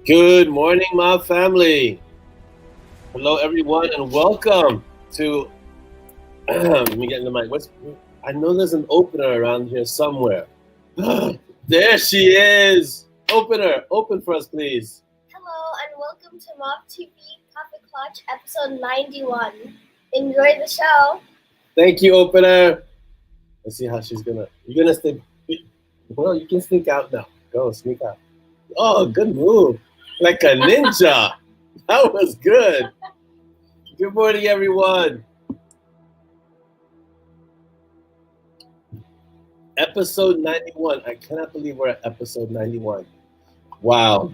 Good morning, my family. Hello, everyone, and welcome to. Let me get in the mic. I know there's an opener around here somewhere. There she is. Opener, open for us, please. Hello and welcome to MoB TV Kaffeeklatsch episode 91. Enjoy the show. Thank you, opener. Let's see how she's gonna. You're gonna stay. Well, you can sneak out now. Go sneak out. Oh, good move. Like a ninja. That was good. Good morning, everyone. Episode 91. I cannot believe we're at episode 91. Wow.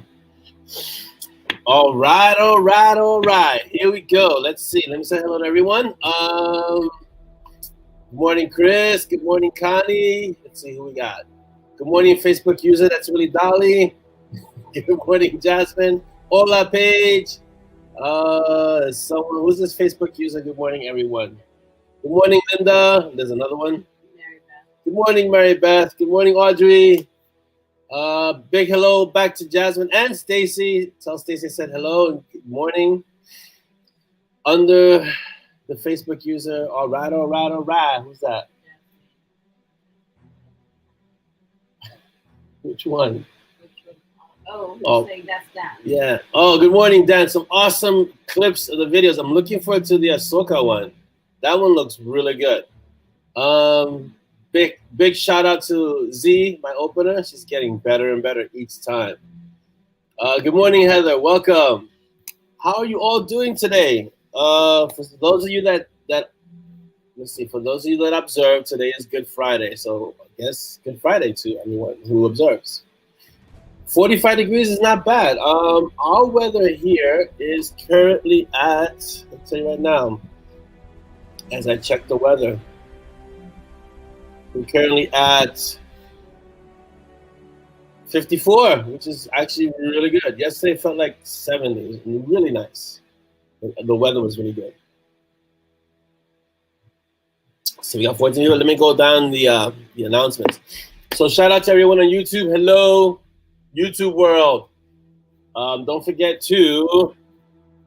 All right. Here we go. Let's see. Let me say hello to everyone. Good morning, Chris. Good morning, Connie. Let's see who we got. Good morning, Facebook user. That's really Dolly. Good morning, Jasmine. Hola, Paige. Someone who's this Facebook user? Good morning, everyone. Good morning, Linda. There's another one. Good morning, Mary Beth. Good morning, Audrey. Big hello back to Jasmine and Stacy. Tell Stacy I said hello and good morning. Under the Facebook user, all right. Who's that? Which one? Oh, saying that's Dan. Yeah. Oh, good morning, Dan. Some awesome clips of the videos. I'm looking forward to the Ahsoka one. That one looks really good. Big shout out to Z, my opener. She's getting better and better each time. Good morning, Heather. Welcome. How are you all doing today? For those of you that let's see, for those of you that observe, today is Good Friday. So I guess Good Friday to anyone who observes. 45 degrees is not bad. Our weather here is currently at, I'll tell you right now, as I check the weather, we're currently at 54, which is actually really good. Yesterday felt like 70. It was really nice. The weather was really good. So we got 14 here. Let me go down the announcements. So shout out to everyone on YouTube. Hello, YouTube world. Don't forget to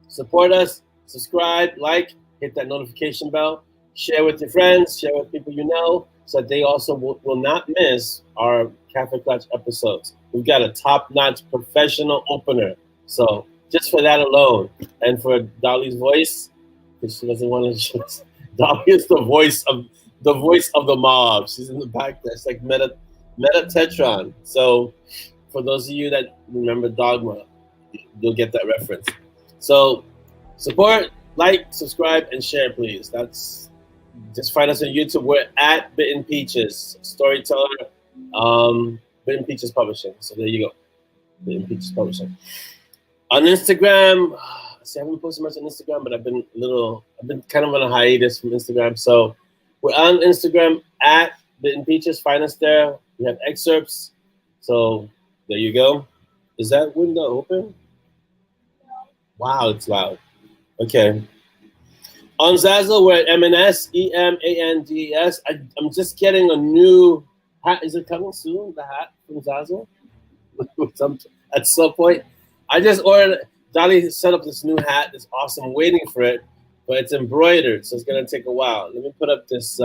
support us, subscribe, like, hit that notification bell, share with your friends, share with people you know, so that they also will not miss our Kaffeeklatsch episodes. We've got a top-notch professional opener. So just for that alone, and for Dolly's voice, because she doesn't want to just, Dolly is the voice of the MoB. She's in the back there. It's like Metatron. So for those of you that remember Dogma, you'll get that reference. So support, like, subscribe, and share, please. That's just find us on YouTube. We're at Bitten Peaches, StoryTeller, Bitten Peaches Publishing. So there you go, Bitten Peaches Publishing. On Instagram, see, I haven't posted much on Instagram, but I've been kind of on a hiatus from Instagram. So we're on Instagram at Bitten Peaches. Find us there. We have excerpts. So there you go. Is that window open? Wow, it's loud. Okay. On Zazzle, we're at M&S, EMANDES. I'm just getting a new hat. Is it coming soon, the hat from Zazzle? At some point. I just ordered, Dolly set up this new hat. It's awesome. I'm waiting for it, but it's embroidered, so it's going to take a while. Let me put up this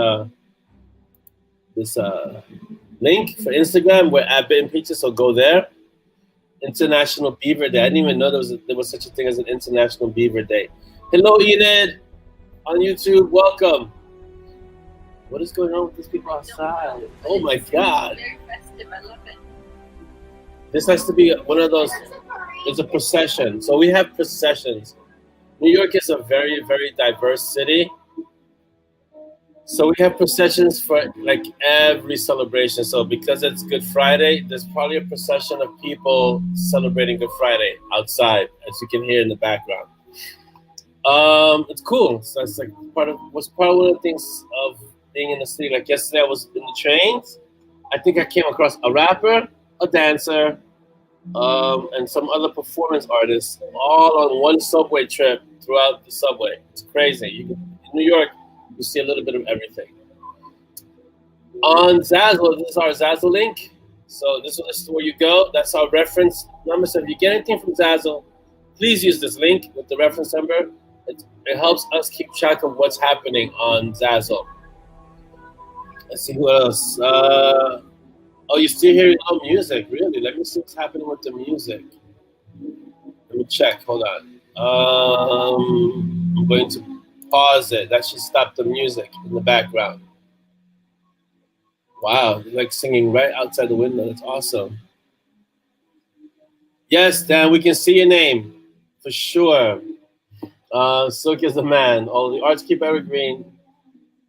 link for Instagram. We're at Bitten Peaches, so go there. International Beaver Day. I didn't even know there was such a thing as an International Beaver Day. Hello, Enid, on YouTube. Welcome. What is going on with these people outside? Oh my God. Very festive. I love it. This has to be one of those. It's a procession. So we have processions. New York is a very, very diverse city. So we have processions for like every celebration. So because it's Good Friday, there's probably a procession of people celebrating Good Friday outside, as you can hear in the background. It's cool. So it's like part of one of the things of being in the city. Like yesterday, I was in the trains. I think I came across a rapper, a dancer, and some other performance artists, all on one subway trip throughout the subway. It's crazy. In New York, you see a little bit of everything. On Zazzle, this is our Zazzle link. So this is where you go. That's our reference number. So if you get anything from Zazzle, please use this link with the reference number. It helps us keep track of what's happening on Zazzle. Let's see who else. Oh, you still hear no music? Really? Let me see what's happening with the music. Let me check. Hold on. I'm going to pause it. That should stop the music in the background. Wow, they're like singing right outside the window. That's awesome. Yes, Dan, we can see your name for sure. Silk is the man. Oh, the arts keep evergreen.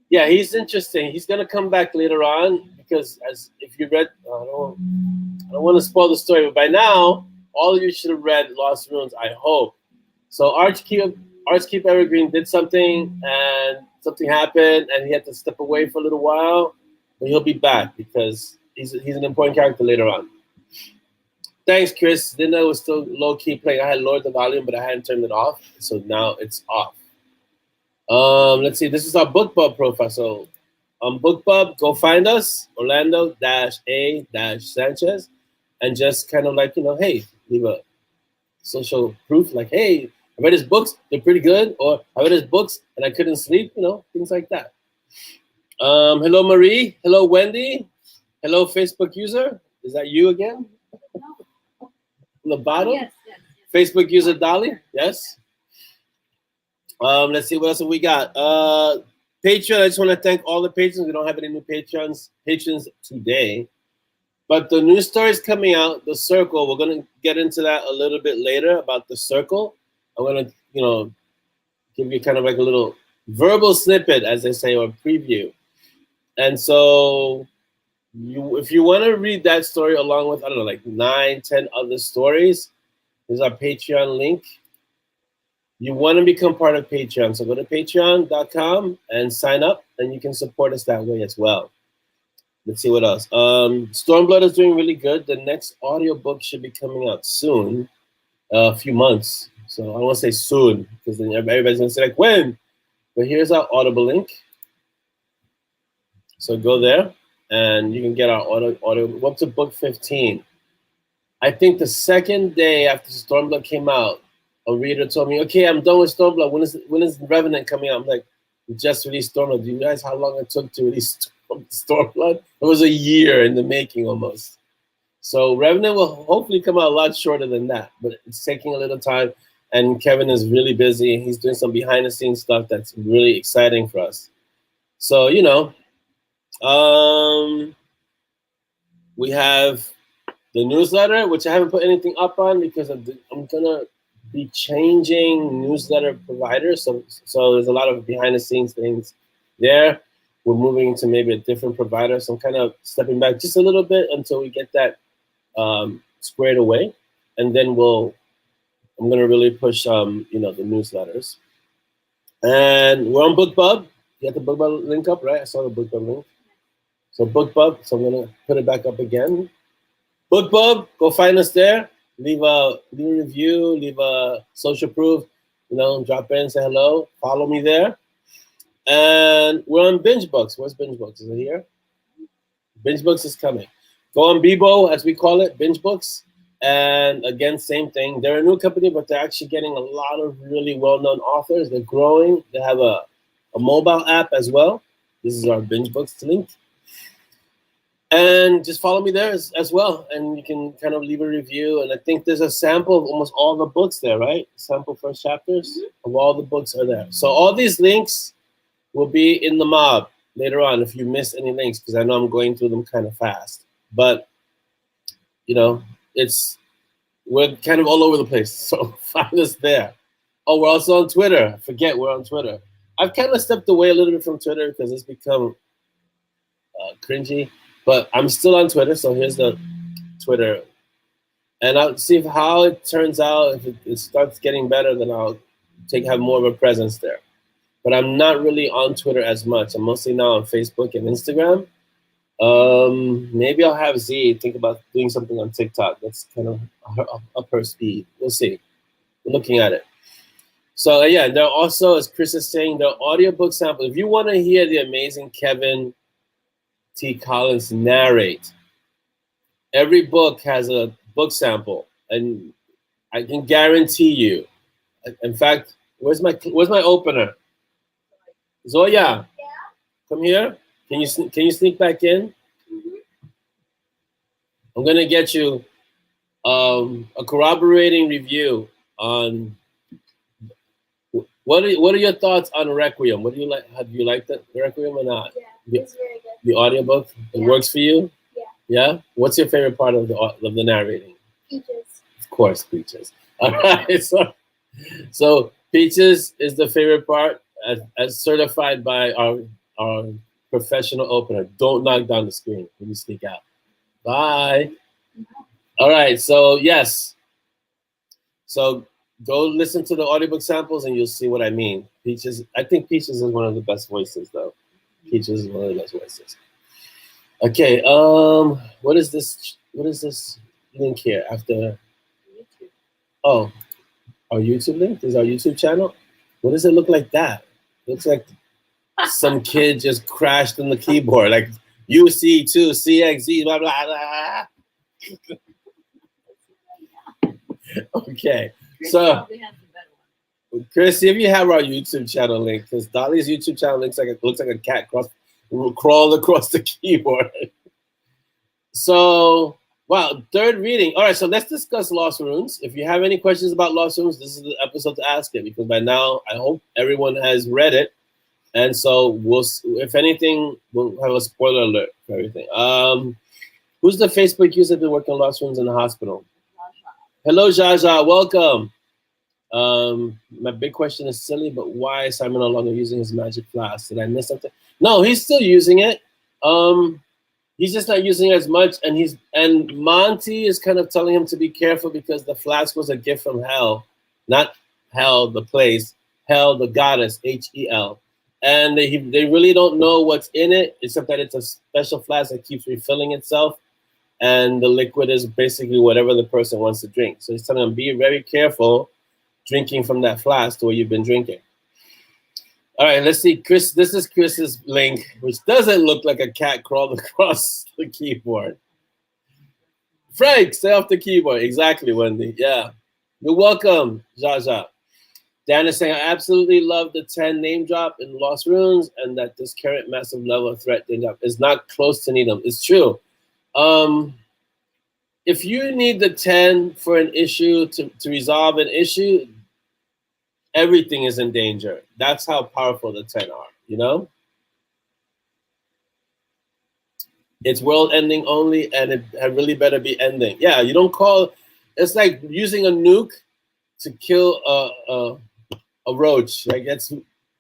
Yeah, he's interesting. He's gonna come back later on because, as if you read, I don't want to spoil the story, but by now, all of you should have read Lost Ruins. I hope. So Arts keep evergreen did something, and something happened, and he had to step away for a little while. But he'll be back because he's an important character later on. Thanks, Chris. Didn't know it was still low key playing. I had lowered the volume, but I hadn't turned it off, so now it's off. Let's see. This is our BookBub profile. So on BookBub, go find us, Orlando-A-Sanchez, and just kind of like, hey, leave a social proof like, hey, I read his books, they're pretty good, or I read his books and I couldn't sleep, things like that. Hello, Marie. Hello, Wendy. Hello, Facebook user. Is that you again? On the bottom? Yes. Facebook user Dolly? Yes. Let's see what else we got. Patreon, I just want to thank all the patrons. We don't have any new patrons today. But the new story is coming out, The Circle. We're going to get into that a little bit later about The Circle. I'm going to, give you kind of like a little verbal snippet, as they say, or preview. And so if you want to read that story along with, 9, 10 other stories, there's our Patreon link. You want to become part of Patreon. So go to patreon.com and sign up, and you can support us that way as well. Let's see what else. Stormblood is doing really good. The next audiobook should be coming out soon, a few months. So I don't want to say soon because then everybody's going to say, like, when? But here's our Audible link. So go there, and you can get our audio. We're up to book 15. I think the second day after Stormblood came out, a reader told me, okay, I'm done with Stormblood. When is Revenant coming out? I'm like, we just released Stormblood. Do you guys how long it took to release Stormblood? It was a year in the making almost. So Revenant will hopefully come out a lot shorter than that, but it's taking a little time. And Kevin is really busy. He's doing some behind the scenes stuff that's really exciting for us. So, we have the newsletter, which I haven't put anything up on because I'm going to be changing newsletter providers. So there's a lot of behind the scenes things there. We're moving to maybe a different provider. So I'm kind of stepping back just a little bit until we get that squared away. And then I'm going to really push, the newsletters. And we're on BookBub. You have the BookBub link up, right? I saw the BookBub link. So BookBub, so I'm going to put it back up again. BookBub, go find us there. Leave a review, leave a social proof, drop in, say hello, follow me there. And we're on Binge Books. Where's Binge Books? Is it here? Binge Books is coming. Go on Bebo, as we call it, Binge Books. And again, same thing. They're a new company, but they're actually getting a lot of really well-known authors. They're growing. They have a mobile app as well. This is our Binge Books link. And just follow me there as well. And you can kind of leave a review. And I think there's a sample of almost all the books there, right? Sample first chapters of all the books are there. So all these links will be in the MoB later on if you miss any links, because I know I'm going through them kind of fast. But, we're kind of all over the place. So find us there. Oh, we're also on Twitter. Forget we're on Twitter. I've kind of stepped away a little bit from Twitter because it's become cringy. But I'm still on Twitter, so here's the Twitter. And I'll see how it turns out. If it starts getting better, then I'll have more of a presence there. But I'm not really on Twitter as much. I'm mostly now on Facebook and Instagram. Maybe I'll have Z think about doing something on TikTok. That's kind of up her speed. We'll see. We're looking at it. So, yeah, there are also, as Chris is saying, there are audiobook samples. If you want to hear the amazing Kevin T. Collins narrate Every book has a book sample, and I can guarantee you. In fact, where's my opener? Zoya, Yeah. come here. Can you sneak back in? Mhm. I'm gonna get you a corroborating review on what are your thoughts on Requiem? What do you like? Have you liked the Requiem or not? Yeah, it's very good. The audiobook, it Yeah. works for you? Yeah. Yeah? What's your favorite part of the narrating? Peaches. Of course, Peaches. All right, so Peaches is the favorite part as certified by our professional opener. Don't knock down the screen when you sneak out. Bye. All right, so yes. So go listen to the audiobook samples and you'll see what I mean. Peaches, I think Peaches is one of the best voices though. Peaches is one of the best voices. Okay, what is this? What is this link here after? YouTube. Oh, our YouTube link? This is our YouTube channel? What does it look like that? Looks like some kid just crashed on the keyboard, like UC2, CXZ, blah, blah, blah. Okay, Chris so probably has a better one. Chris, see if you have our YouTube channel link, because Dolly's YouTube channel looks like a cat crawled across the keyboard. So, wow, third reading. All right, so let's discuss Lost Runes. If you have any questions about Lost Runes, this is the episode to ask it, because by now I hope everyone has read it, and so if anything, we'll have a spoiler alert for everything. Who's the Facebook user that been working on Lost Runes in the hospital? Hello, Jaja, welcome. My big question is silly, but why is Simon no longer using his magic flask? Did I miss something? No, he's still using it. He's just not using it as much, and Monty is kind of telling him to be careful because the flask was a gift from Hel, not Hel the place, Hel the goddess, Hel, and they really don't know what's in it except that it's a special flask that keeps refilling itself, and the liquid is basically whatever the person wants to drink. So he's telling them be very careful drinking from that flask where you've been drinking. All right, let's see. Chris, this is Chris's link, which doesn't look like a cat crawled across the keyboard. Frank, stay off the keyboard. Exactly, Wendy. Yeah. You're welcome, Jaja. Dan is saying, I absolutely love the 10 name drop in Lost Runes, and that this current massive level of threat name drop is not close to Needham. It's true. If you need the 10 for an issue to resolve an issue, everything is in danger. That's how powerful the 10 are, you know? It's world ending only, and it really better be ending. Yeah, you don't call, it's like using a nuke to kill a roach. Like, that's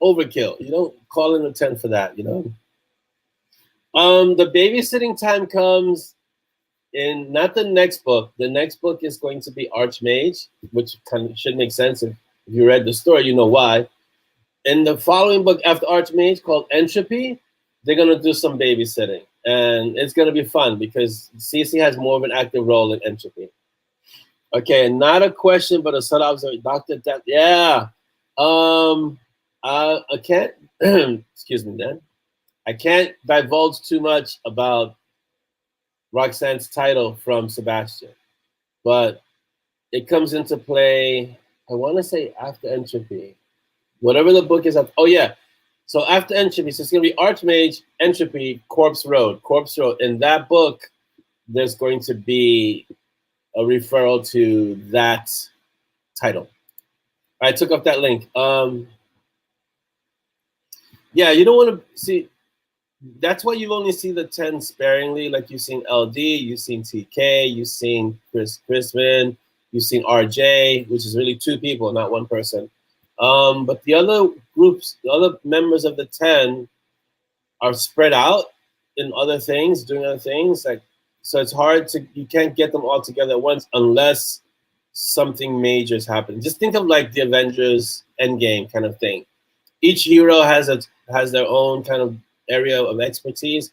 overkill. You don't call in a 10 for that, you know? The babysitting time comes in not the next book. The next book is going to be Archmage, which kind of should make sense if you read the story, you know why. In the following book after Archmage called Entropy, they're going to do some babysitting. And it's going to be fun because Cece has more of an active role in Entropy. Okay, not a question, but a subtle observation. Dr. Death, yeah. I can't, excuse me, Dan. I can't divulge too much about Roxanne's title from Sebastian, but it comes into play, I want to say after Entropy. Whatever the book is. Oh, yeah. So after Entropy, so it's going to be Archmage, Entropy, Corpse Road. In that book, there's going to be a referral to that title. I took off that link. Yeah, you don't want to see. That's why you only see the 10 sparingly. Like you've seen LD, you've seen TK, you've seen Chris Chrisman, you've seen RJ, which is really 2 people, not 1 person. But the other groups, the other members of the 10 are spread out in other things, doing other things. Like, so it's hard to, you can't get them all together at once unless something major is happening. Just think of like the Avengers Endgame kind of thing. Each hero has their own kind of area of expertise,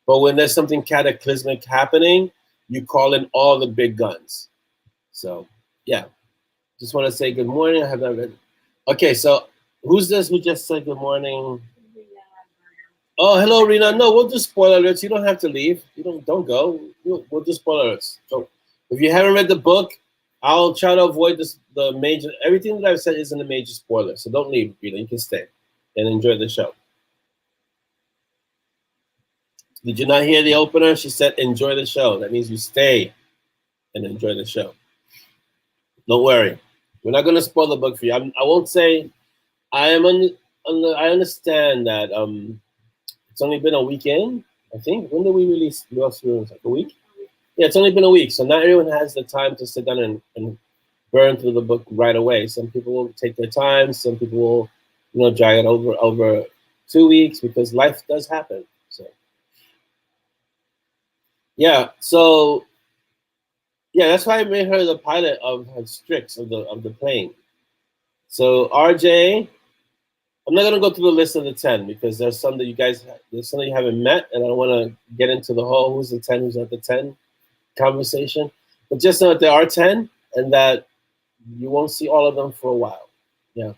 but when there's something cataclysmic happening, you call in all the big guns. So yeah, just want to say good morning. I have not read. Okay, so who's this who just said good morning? Oh, hello, Rena. No, we'll do spoiler alerts. You don't have to leave. You don't go. We'll do spoiler alerts. So if you haven't read the book, I'll try to avoid the major. Everything that I've said isn't a major spoiler, so don't leave, Rena. You can stay and enjoy the show. Did you not hear the opener? She said, "Enjoy the show." That means you stay and enjoy the show. Don't worry. We're not going to spoil the book for you. I won't say. I understand that it's only been a weekend, I think. When did we release Lost Rooms? Like a week? Yeah, it's only been a week. So not everyone has the time to sit down and burn through the book right away. Some people will take their time. Some people will, drag it over 2 weeks because life does happen. So yeah. So yeah, that's why I made her the pilot of Strix of the plane. So RJ, I'm not gonna go through the list of the 10 because there's some that you haven't met, and I don't want to get into the whole who's the 10, who's not the 10 conversation. But just know that there are 10, and that you won't see all of them for a while. Yeah.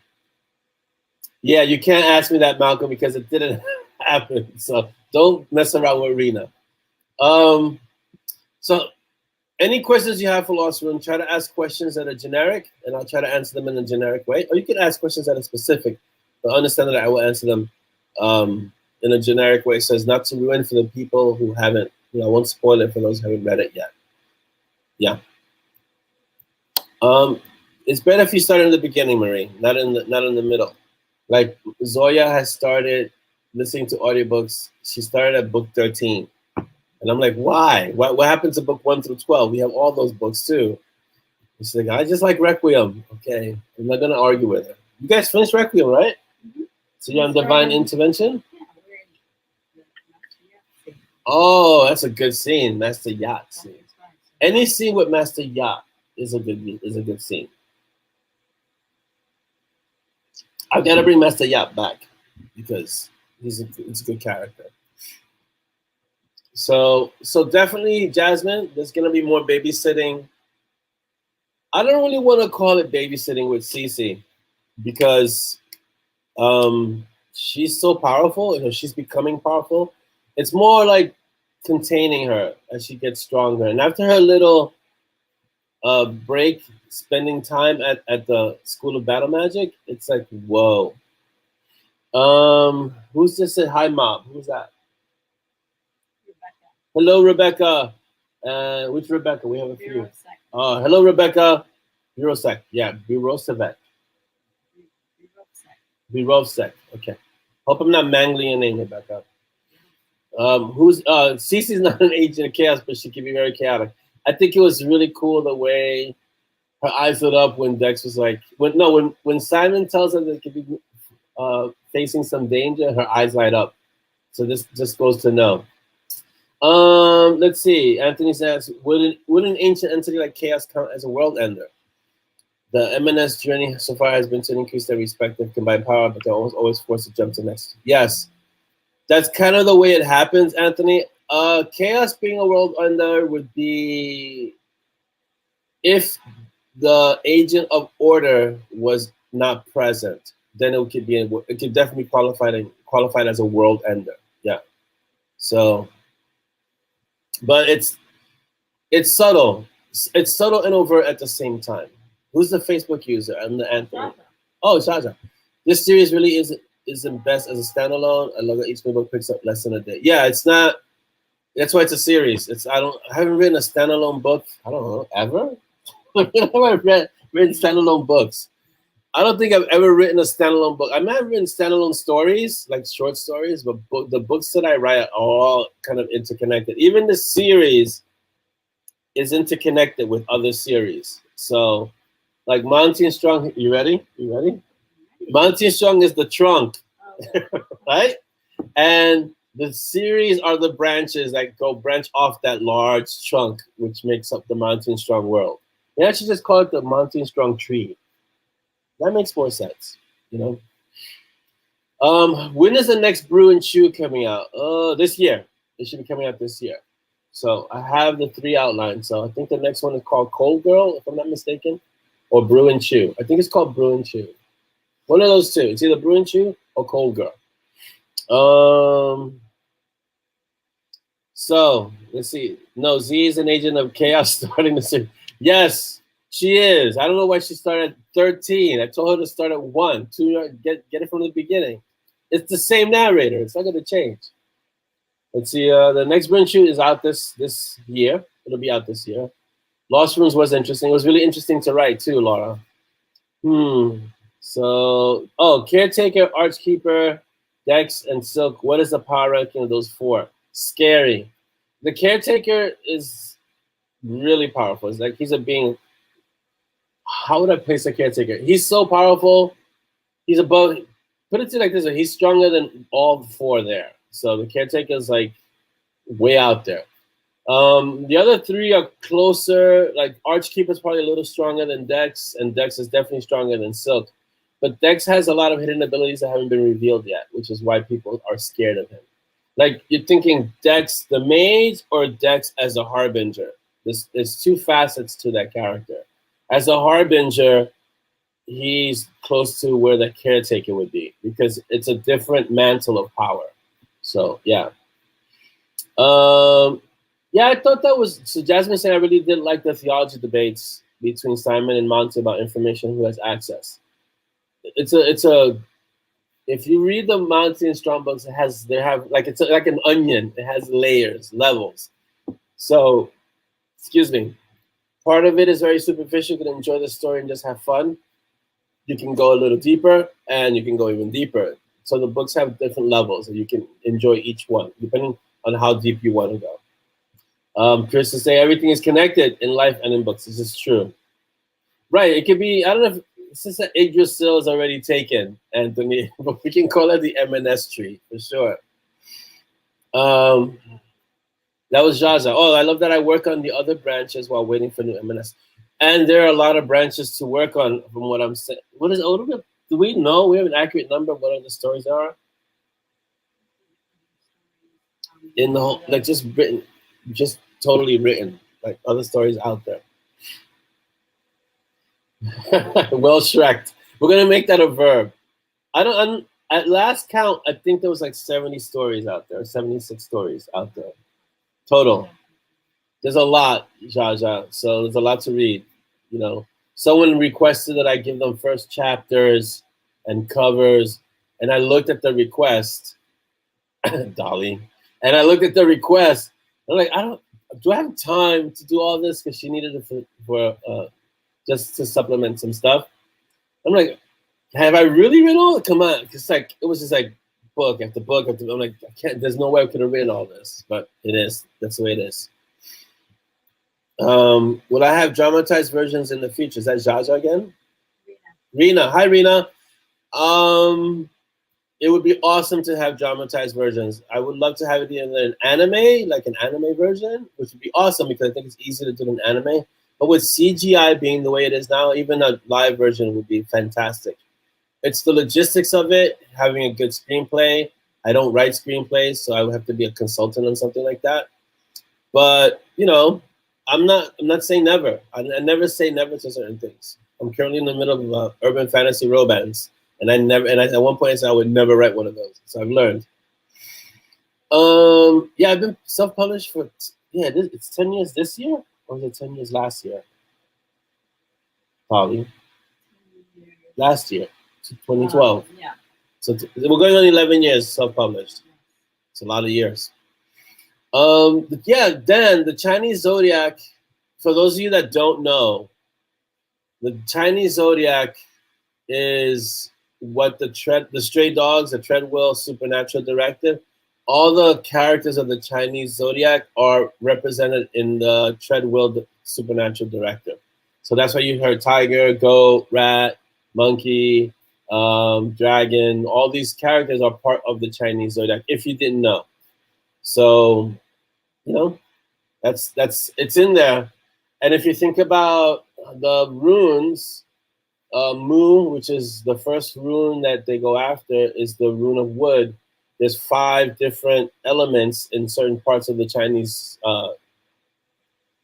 Yeah, you can't ask me that, Malcolm, because it didn't happen. So don't mess around with Rena. So any questions you have for Lost Room, try to ask questions that are generic, and I'll try to answer them in a generic way. Or you can ask questions that are specific, but understand that I will answer them in a generic way, so as not to ruin for the people who haven't. I won't spoil it for those who haven't read it yet. Yeah. It's better if you start in the beginning, Marie, not in the middle. Like Zoya has started listening to audiobooks. She started at book 13. And I'm like, why? What happened to book 1 through 12? We have all those books too. She's like, I just like Requiem. Okay, I'm not gonna argue with her. You guys finished Requiem, right? Mm-hmm. So you're on Divine Intervention? Yeah, we're in the Master Yacht scene. Oh, that's a good scene, Master Yacht scene. Any scene with Master Yacht is a good scene. I've got to bring Master Yacht back because he's a good character. So definitely, Jasmine, there's gonna be more babysitting. I don't really want to call it babysitting with Cece because she's so powerful and she's becoming powerful. It's more like containing her as she gets stronger. And after her little break, spending time at the School of Battle Magic, it's like, whoa. Who's just said hi, Mob? Who's that? Rebecca. Hello, Rebecca. Which Rebecca? We have a few. Hello, Rebecca. Birosek. Yeah, Birosevek. Birovsek. Okay. Hope I'm not mangling your name, Rebecca. Cece's not an agent of chaos, but she can be very chaotic. I think it was really cool the way her eyes lit up when Dex was like, when Simon tells her that they could be facing some danger, her eyes light up. So this just goes to know. Let's see. Anthony says, would an ancient entity like chaos count as a world ender? The M&S journey so far has been to increase their respective combined power, but they're always forced to jump to next. Yes, that's kind of the way it happens, Anthony. Chaos being a world ender would be if the agent of order was not present. Then it could definitely be qualified as a world ender. Yeah. So, but it's subtle. It's subtle and overt at the same time. Who's the Facebook user? I'm the Anthony. Shaja. Oh, Shaja. This series really isn't best as a standalone. I love that each new book picks up less than a day. Yeah, it's not. That's why it's a series. I haven't written a standalone book. I don't know ever. I've written standalone books. I don't think I've ever written a standalone book. I might have written standalone stories, like short stories, but the books that I write are all kind of interconnected. Even the series is interconnected with other series. So, like Monty and Strong, you ready? Monty and Strong is the trunk, right? And the series are the branches that branch off that large trunk, which makes up the Monty and Strong world. They actually just call it the Monty and Strong tree. That makes more sense, When is the next Brew and Chew coming out? This year. It should be coming out this year. So I have the 3 outlines. So I think the next one is called Cold Girl, if I'm not mistaken, or Brew and Chew. I think it's called Brew and Chew. One of those two. It's either Brew and Chew or Cold Girl. So let's see. No, Z is an agent of chaos starting the series. Yes, she is. I don't know why she started at 13. I told her to start at 1. 2, get it from the beginning. It's the same narrator. It's not going to change. Let's see. The next Burn Shoot is out this year. It'll be out this year. Lost Rooms was interesting. It was really interesting to write too, Laura. So, Caretaker, Archkeeper, Dex, and Silk. What is the power ranking of those 4? Scary. The Caretaker is really powerful. It's like he's a being. How would I place the Caretaker? He's so powerful. He's above. Put it to like this: he's stronger than all 4 there. So the Caretaker is like way out there. The other 3 are closer. Like Archkeeper is probably a little stronger than Dex, and Dex is definitely stronger than Silk. But Dex has a lot of hidden abilities that haven't been revealed yet, which is why people are scared of him. Like you're thinking Dex the mage or Dex as a harbinger. There's 2 facets to that character. As a harbinger, he's close to where the Caretaker would be because it's a different mantle of power. So yeah. Yeah, I thought that was so. Jasmine said I really did like the theology debates between Simon and Monty about information who has access. It's a if you read the Monty and Strong books, it's like an onion. It has layers, levels. So, excuse me. Part of it is very superficial. You can enjoy the story and just have fun. You can go a little deeper, and you can go even deeper. So the books have different levels, and you can enjoy each one depending on how deep you want to go. Chris to say everything is connected in life and in books. This is true. Right. It could be, I don't know if since that Yggdrasil is already taken, Anthony, but we can call it the M&S tree for sure. That was Jaja. Oh, I love that I work on the other branches while waiting for new M&S. And there are a lot of branches to work on from what I'm saying. Do we know? We have an accurate number of what other stories are? In the whole, like just written, just totally written, like other stories out there. Well shreked. We're gonna make that a verb. At last count, I think there was like 70 stories out there, 76 stories out there. Total. There's a lot, Jaja. So there's a lot to read. You know, someone requested that I give them first chapters and covers, and I looked at the request, Dolly, and I looked at the request. I'm like, do I have time to do all this? Because she needed it for just to supplement some stuff. I'm like, have I really written all? Come on, it's like it was just like book after book after. I'm like, I can't. There's no way I could have written all this, but it is. That's the way it is. Will I have dramatized versions in the future? Is that Jaja again? Rena. Hi, Rena. It would be awesome to have dramatized versions. I would love to have it in an anime, like an anime version, which would be awesome because I think it's easy to do an anime. But with CGI being the way it is now, even a live version would be fantastic. It's the logistics of it, having a good screenplay. I don't write screenplays, so I would have to be a consultant on something like that. But, you know, I'm not saying never. I never say never to certain things. I'm currently in the middle of urban fantasy romance, and at one point I said I would never write one of those. So I've learned. Yeah, I've been self-published for it's 10 years this year, or was it 10 years last year? Probably last year, 2012. Yeah. So we're going on 11 years self-published. It's a lot of years. Yeah, Dan, the Chinese zodiac, for those of you that don't know, the Chinese zodiac is what the Stray Dogs, the Treadwell Supernatural Directive, all the characters of the Chinese zodiac are represented in the Treadwell Supernatural Directive. So that's why you heard tiger, goat, rat, monkey, dragon. All these characters are part of the Chinese zodiac, if you didn't know. So, you know, that's it's in there. And if you think about the runes, Mu, which is the first rune that they go after, is the rune of wood. There's 5 different elements in certain parts of the Chinese.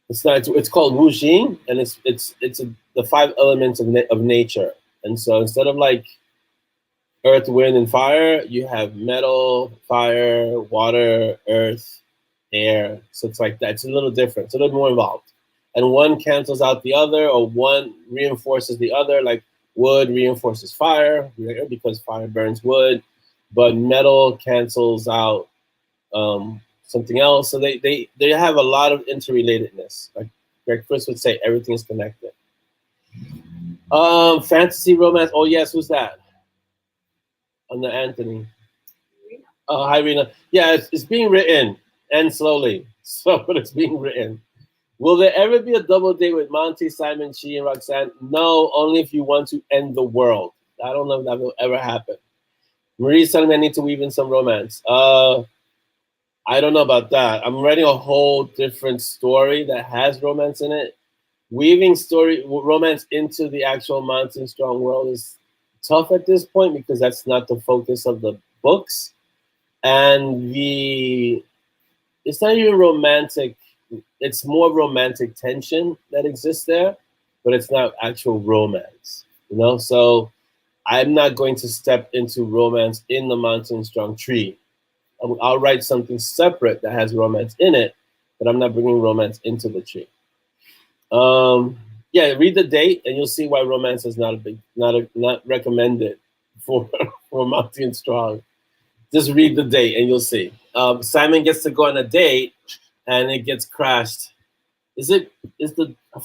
It's called Wu Jing, and it's the 5 elements of nature. And so instead of like earth, wind, and fire. You have metal, fire, water, earth, air. So it's like that. It's a little different. It's a little more involved. And one cancels out the other, or one reinforces the other. Like wood reinforces fire because fire burns wood, but metal cancels out something else. So they have a lot of interrelatedness. Like Greg Chris would say, everything is connected. Fantasy romance. Oh yes, who's that? On the Anthony. Hi Rena. Yeah, it's being written and slowly. So but it's being written. Will there ever be a double date with Monty, Simon, Chi, and Roxanne? No, only if you want to end the world. I don't know if that will ever happen. Marie's telling me I need to weave in some romance. I don't know about that. I'm writing a whole different story that has romance in it. Weaving romance into the actual Monty and Strong world is tough at this point because that's not the focus of the books. And it's not even romantic. It's more romantic tension that exists there, but it's not actual romance, So I'm not going to step into romance in the Monty and Strong tree. I'll write something separate that has romance in it, but I'm not bringing romance into the tree. Yeah, read the date and you'll see why romance is not recommended for Monty and Strong. Just read the date and you'll see. Simon gets to go on a date and it gets crashed. I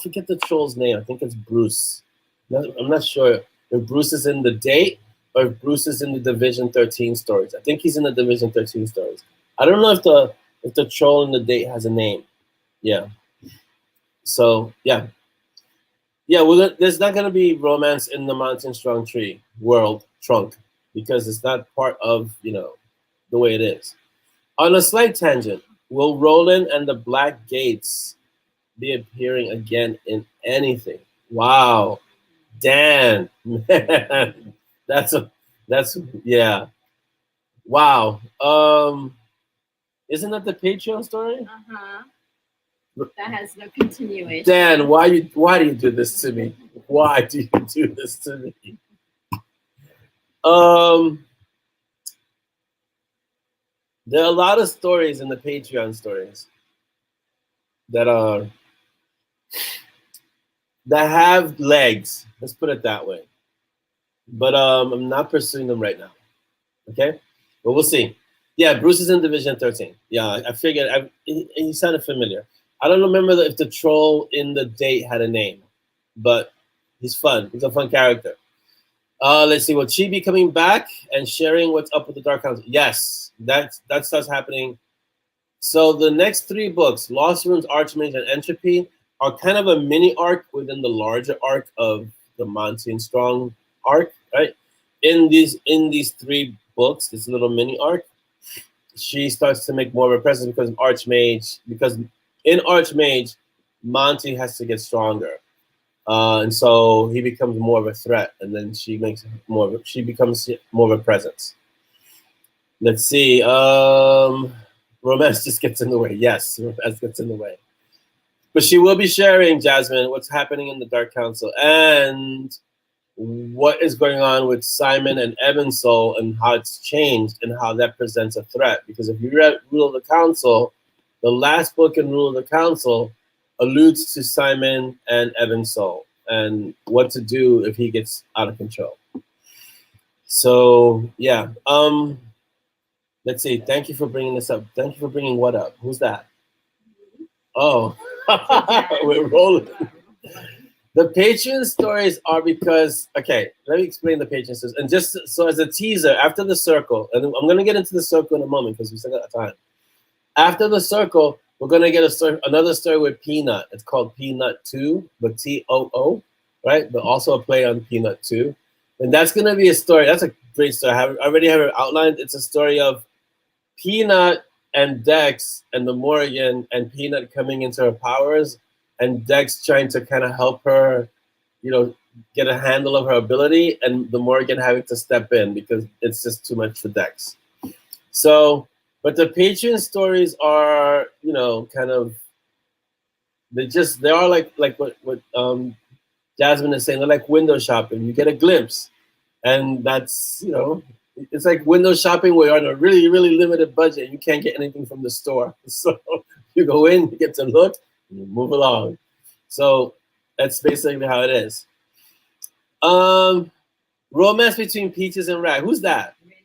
forget the troll's name. I think it's Bruce. I'm not sure if Bruce is in the date or if Bruce is in the Division 13 stories. I think he's in the Division 13 stories. I don't know if the troll in the date has a name. Yeah. So yeah. There's not gonna be romance in the Monty and Strong tree world trunk because it's not part of the way it is. On a slight tangent, will Roland and the Black Gates be appearing again in anything? Wow, Dan, man, that's yeah. Wow. Isn't that the Patreon story? That has no continuation. Dan, why do you do this to me? Why do you do this to me? There are a lot of stories in the Patreon stories that have legs. Let's put it that way. But I'm not pursuing them right now. Okay, but we'll see. Yeah, Bruce is in Division 13. Yeah, I figured. He sounded familiar. I don't remember if the troll in the date had a name, but he's fun. He's a fun character. Let's see. Will Chi be coming back and sharing what's up with the Dark Council? Yes, that starts happening. So the next 3 books, Lost Runes, Archmage, and Entropy, are kind of a mini arc within the larger arc of the Monty and Strong arc, right? In these 3 books, this little mini arc, she starts to make more of a presence because in Archmage, Monty has to get stronger. And so he becomes more of a threat, and then she becomes more of a presence. Let's see. Romance just gets in the way. Yes, romance gets in the way. But she will be sharing, Jasmine, what's happening in the Dark Council and what is going on with Simon and Evan's soul and how it's changed and how that presents a threat. Because if you read Rule of the Council, the last book in Rule of the Council alludes to Simon and Evan's soul and what to do if he gets out of control. So, yeah. Let's see. Thank you for bringing this up. Thank you for bringing what up? Who's that? Oh, we're rolling. The Patreon stories are because, okay, let me explain the Patreon stories. And just so as a teaser, after the circle, and I'm going to get into the circle in a moment because we still got time. After the circle, we're going to get another story with Peanut. It's called Peanut 2, but T-O-O, right? But also a play on Peanut 2. And that's going to be a story. That's a great story. I already have it outlined. It's a story of Peanut and Dex and the Morrigan and Peanut coming into her powers and Dex trying to kind of help her, get a handle of her ability, and the Morrigan having to step in because it's just too much for Dex. So, but the Patreon stories are, kind of, they are like what Jasmine is saying. They're like window shopping. You get a glimpse, And that's, you know, it's like window shopping where you're on a really, really limited budget. You can't get anything from the store. So you go in, you get to look, and you move along. So that's basically how it is. Romance between Peaches and Rag. Who's that? Rena.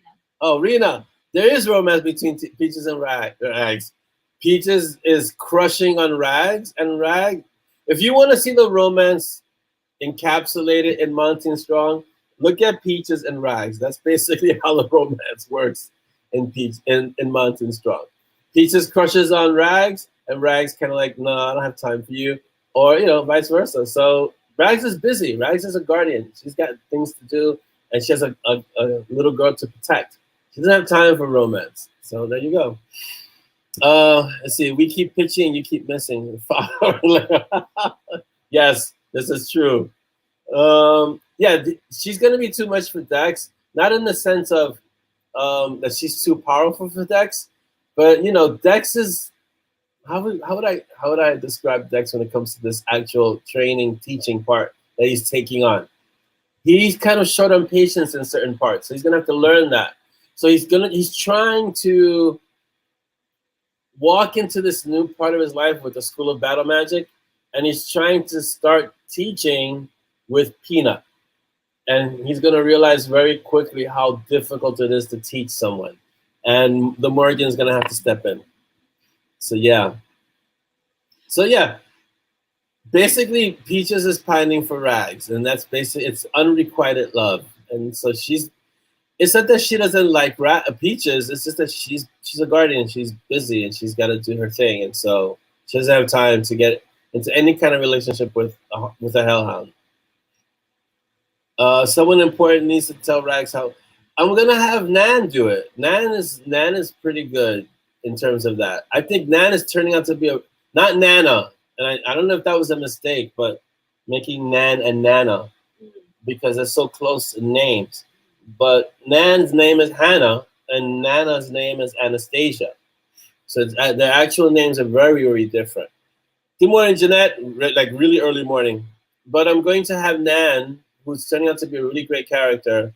Oh, Rena. There is romance between Peaches and Rags. Peaches is crushing on Rags, and Rag. If you want to see the romance encapsulated in Monty and Strong, look at Peaches and Rags. That's basically how the romance works in Monty and Strong. Peaches crushes on Rags, and Rags kind of like, no, I don't have time for you, or vice versa. So Rags is busy. Rags is a guardian. She's got things to do, and she has a little girl to protect. She doesn't have time for romance. So there you go. Let's see. We keep pitching, you keep missing. Yes, this is true. Yeah, she's gonna be too much for Dex. Not in the sense of that she's too powerful for Dex, but Dex is how would I describe Dex when it comes to this actual training teaching part that he's taking on? He's kind of short on patience in certain parts, so he's gonna have to learn that. So he's trying to walk into this new part of his life with the School of Battle Magic, and he's trying to start teaching with Peanut. And he's going to realize very quickly how difficult it is to teach someone. And the Morgan's going to have to step in. So, yeah. Basically, Peaches is pining for Rags. And that's basically, it's unrequited love. And so it's not that she doesn't like Peaches. It's just that she's a guardian. She's busy and she's got to do her thing. And so she doesn't have time to get into any kind of relationship with a hellhound. Someone important needs to tell Rags how. I'm gonna have Nan do it. Nan is pretty good in terms of that. I think Nan is turning out to be not Nana, and I don't know if that was a mistake, but making Nan and Nana because they're so close in names. But Nan's name is Hannah, and Nana's name is Anastasia. So their actual names are very, very different. Good morning, Jeanette. Like really early morning. But I'm going to have Nan, who's turning out to be a really great character,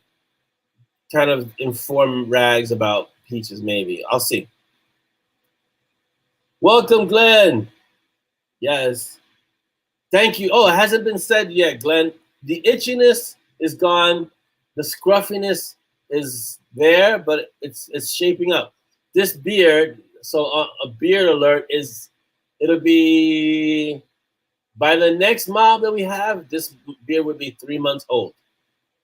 kind of inform Rags about Peaches, maybe. I'll see. Welcome, Glenn. Yes. Thank you. Oh, it hasn't been said yet, Glenn. The itchiness is gone. The scruffiness is there, but it's shaping up. This beard, so a beard alert is, it'll be, by the next mob that we have, this beard would be 3 months old.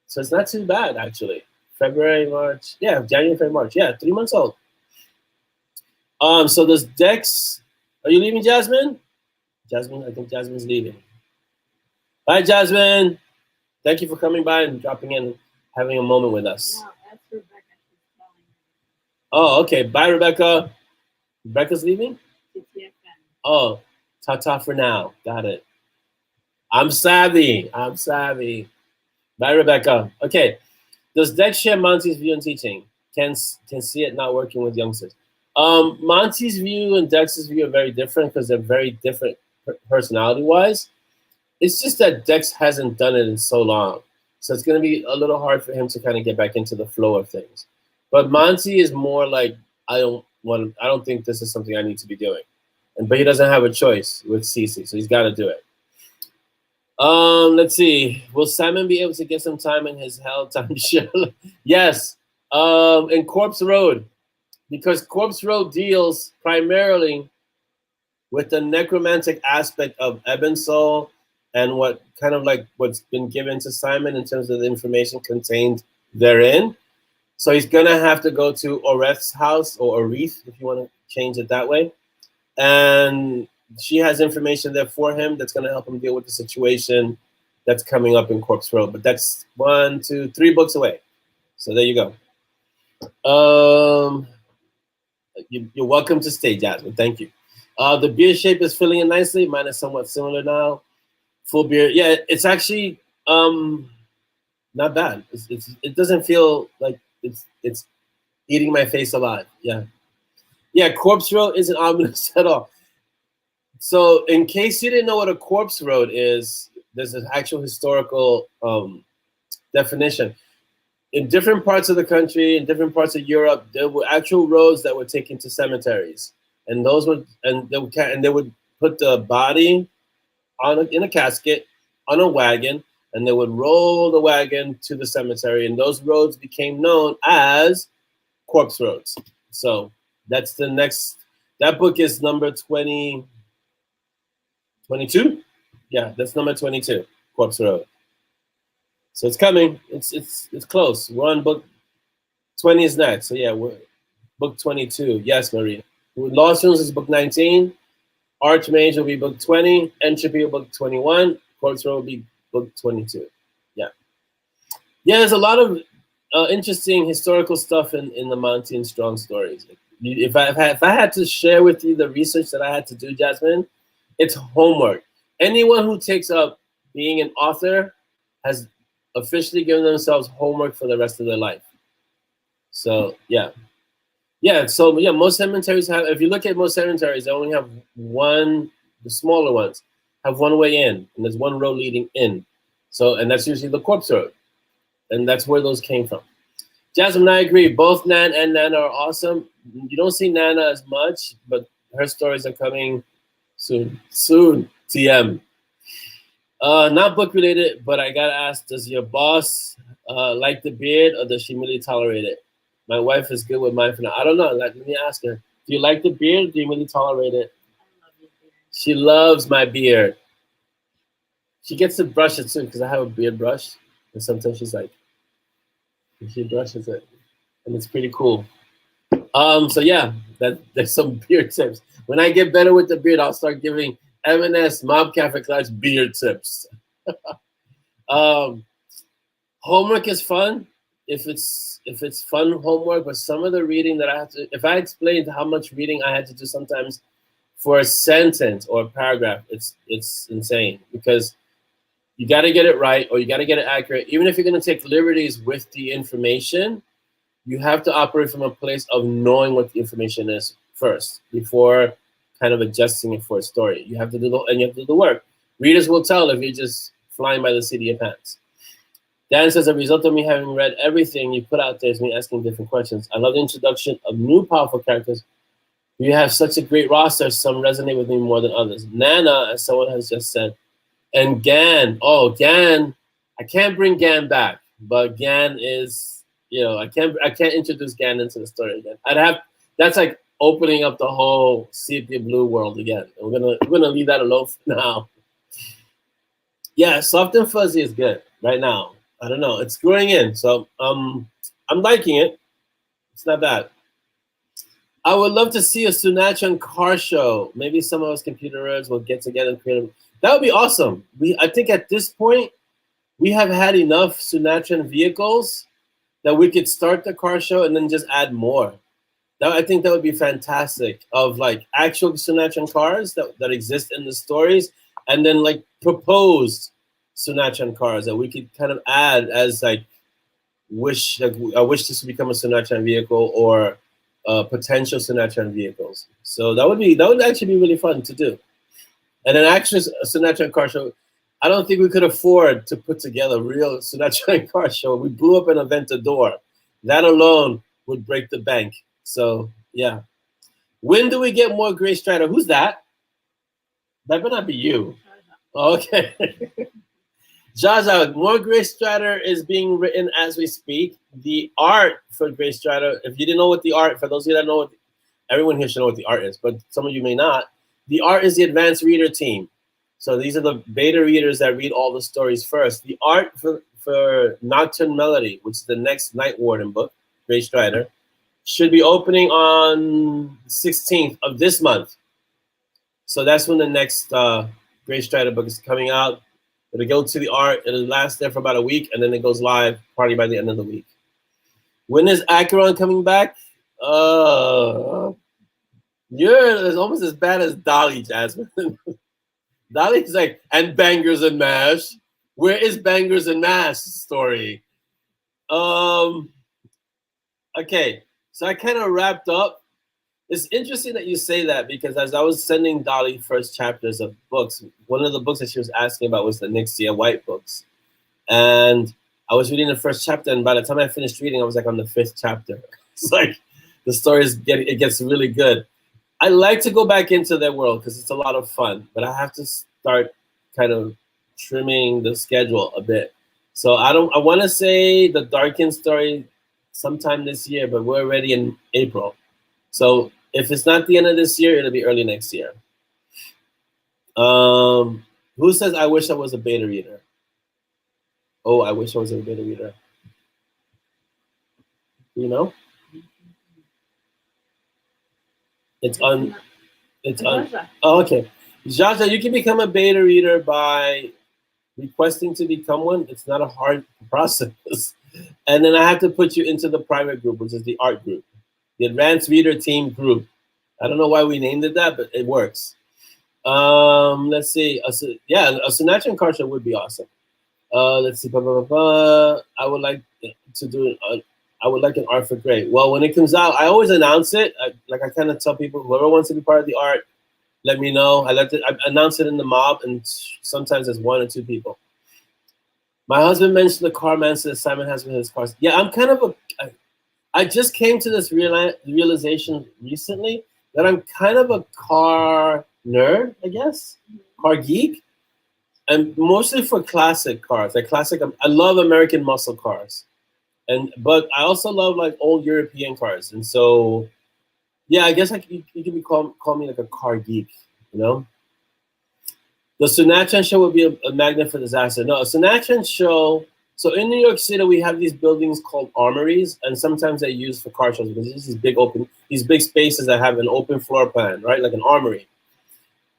So it's not too bad, actually. February, March. Yeah, January, February, March. Yeah, 3 months old. So does Dex, are you leaving, Jasmine? Jasmine, I think Jasmine's leaving. Bye, Jasmine. Thank you for coming by and dropping in, having a moment with us. No, that's Rebecca. She's calling. Oh, okay. Bye, Rebecca. Rebecca's leaving? Oh, ta-ta for now. Got it. I'm savvy. Bye, Rebecca. Okay. Does Dex share Monty's view on teaching? Can see it not working with youngsters. Monty's view and Dex's view are very different because they're very different personality-wise. It's just that Dex hasn't done it in so long. So it's going to be a little hard for him to kind of get back into the flow of things. But Monty is more like, I don't think this is something I need to be doing. But he doesn't have a choice with Cece, so he's got to do it. Let's see. Will Simon be able to get some time in his hell time show? Yes. In Corpse Road. Because Corpse Road deals primarily with the necromantic aspect of Ebon Soul and what kind of like what's been given to Simon in terms of the information contained therein. So he's gonna have to go to Oreth's house, or Oreth, if you want to change it that way. And she has information there for him that's gonna help him deal with the situation that's coming up in Corpse Road. But that's 1, 2, 3 books away. So there you go. You're welcome to stay, Jasmine. Thank you. The beard shape is filling in nicely. Mine is somewhat similar now. Full beard. Yeah, it's actually not bad. It doesn't feel like it's eating my face alive. Yeah. Corpse Road isn't ominous at all. So in case you didn't know what a Corpse Road is, there's an actual historical definition. in different parts of the country, in different parts of Europe, there were actual roads that were taken to cemeteries, and those would they would put the body in a casket on a wagon, and they would roll the wagon to the cemetery, and those roads became known as corpse roads. So that's the next. That book is number 22. Yeah, that's number 22, Corpse Road. So it's coming. It's close. We're on book 20 is next. So yeah, we're book 22. Yes, Maria. Lost Runes is book 19. Archmage will be book 20. Entropy will be book 21. Corpse Road will be book 22. Yeah. Yeah, there's a lot of interesting historical stuff in the Monty and Strong stories. If I had to share with you the research that I had to do, Jasmine, it's homework. Anyone who takes up being an author has officially given themselves homework for the rest of their life. So yeah. So most cemeteries have, if you look at most cemeteries, they only have one, the smaller ones have one way in, and there's one road leading in. So, and that's usually the corpse road. And that's where those came from. Jasmine, I agree. Both Nan and Nana are awesome. You don't see Nana as much, but her stories are coming soon. Soon, TM. Not book related, but I gotta ask, does your boss like the beard, or does she really tolerate it? My wife is good with mine for now. I don't know. Let me ask her. Do you like the beard? Do you really tolerate it? I love your beard. She loves my beard. She gets to brush it too, because I have a beard brush. And sometimes she's like, she brushes it. And it's pretty cool. So yeah, there's some beard tips. When I get better with the beard, I'll start giving M&S MoB Kaffeeklatsch beard tips. Homework is fun if it's fun homework, but some of the reading that I have to, if I explained how much reading I had to do sometimes for a sentence or a paragraph, it's insane, because you got to get it right, or you got to get it accurate. Even if you're going to take liberties with the information, you have to operate from a place of knowing what the information is first before kind of adjusting it for a story. You have to do the work. Readers will tell if you're just flying by the seat of your pants. Dan says, a result of me having read everything you put out there is me asking different questions. I love the introduction of new powerful characters. You have such a great roster. Some resonate with me more than others. Nana, as someone has just said, and Gan. Oh, Gan. I can't bring Gan back, but Gan is, I can't introduce Gan into the story again. That's like opening up the whole sepia blue world again. We're gonna leave that alone for now. Yeah, Soft and Fuzzy is good right now. I don't know. It's growing in, so I'm liking it. It's not bad. I would love to see a Sunatran car show. Maybe some of us computer nerds will get together and create. That would be awesome. I think at this point we have had enough Sunatran vehicles that we could start the car show and then just add more. I think that would be fantastic, of like actual Sunatran cars that exist in the stories, and then like proposed Sunatran cars that we could kind of add as like I wish this would become a Sunatran vehicle, or potential Sunatran vehicles. So that would actually be really fun to do. And then actually a Sunatran car show, I don't think we could afford to put together a real Sunatran car show. We blew up an Aventador. That alone would break the bank. So yeah. When do we get more Gray Strider? Who's that? That better not be you. Okay. Jaja, more Gray Strider is being written as we speak. The art for Gray Strider, if you didn't know what the art, for those of you that know, everyone here should know what the art is, but some of you may not. The art is the advanced reader team. So these are the beta readers that read all the stories first. The art for Nocturne Melody, which is the next Night Warden book, Gray Strider, should be opening on the 16th of this month. So that's when the next Gray Strider book is coming out. It'll go to the art. It'll last there for about a week, and then it goes live probably by the end of the week. When is Acheron coming back? You're almost as bad as Dolly, Jasmine. Dolly's like, and Bangers and Mash. Where is Bangers and Mash story? Okay, so I kind of wrapped up. It's interesting that you say that, because as I was sending Dolly first chapters of books, one of the books that she was asking about was the Nixia White books. And I was reading the first chapter, and by the time I finished reading, I was like on the 5th chapter. It's like the story it gets really good. I like to go back into their world because it's a lot of fun, but I have to start kind of trimming the schedule a bit. So I want to say the Darkin story sometime this year, but we're already in April. So if it's not the end of this year, it'll be early next year. Who says I wish I was a beta reader? Oh, I wish I was a beta reader. You know? It's on. It's on. Oh, okay. Jaja, you can become a beta reader by requesting to become one. It's not a hard process. And then I have to put you into the private group, which is the art group, the advanced reader team group. I don't know why we named it that, but it works. Let's see. A Sinatra car show would be awesome. Let's see. I would like to do. I would like an art for great. Well, when it comes out, I always announce it. I kind of tell people, whoever wants to be part of the art, let me know. I announce it in the mob, and sometimes there's 1 or 2 people. My husband mentioned the car man says Simon has with his cars. Yeah, I'm kind of I just came to this realization recently that I'm kind of a car nerd, I guess, car geek, and mostly for classic cars. I love American muscle cars. But I also love like old European cars, and so yeah, I guess you could call me like a car geek, you know. The Sinatra show would be a magnet for disaster. No, a Sinatra show. So in New York City, we have these buildings called armories, and sometimes they're used for car shows because there's these big spaces that have an open floor plan, right, like an armory.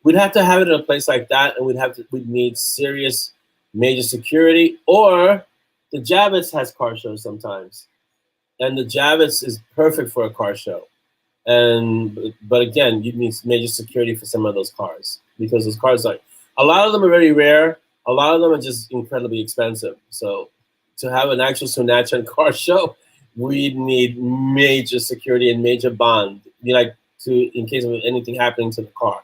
We'd have to have it in a place like that, and we'd need serious, major security, or the Javits has car shows sometimes, and the Javits is perfect for a car show. But again, you need major security for some of those cars because those cars a lot of them are very rare. A lot of them are just incredibly expensive. So to have an actual Sinatra car show, we need major security and major bond, in case of anything happening to the car.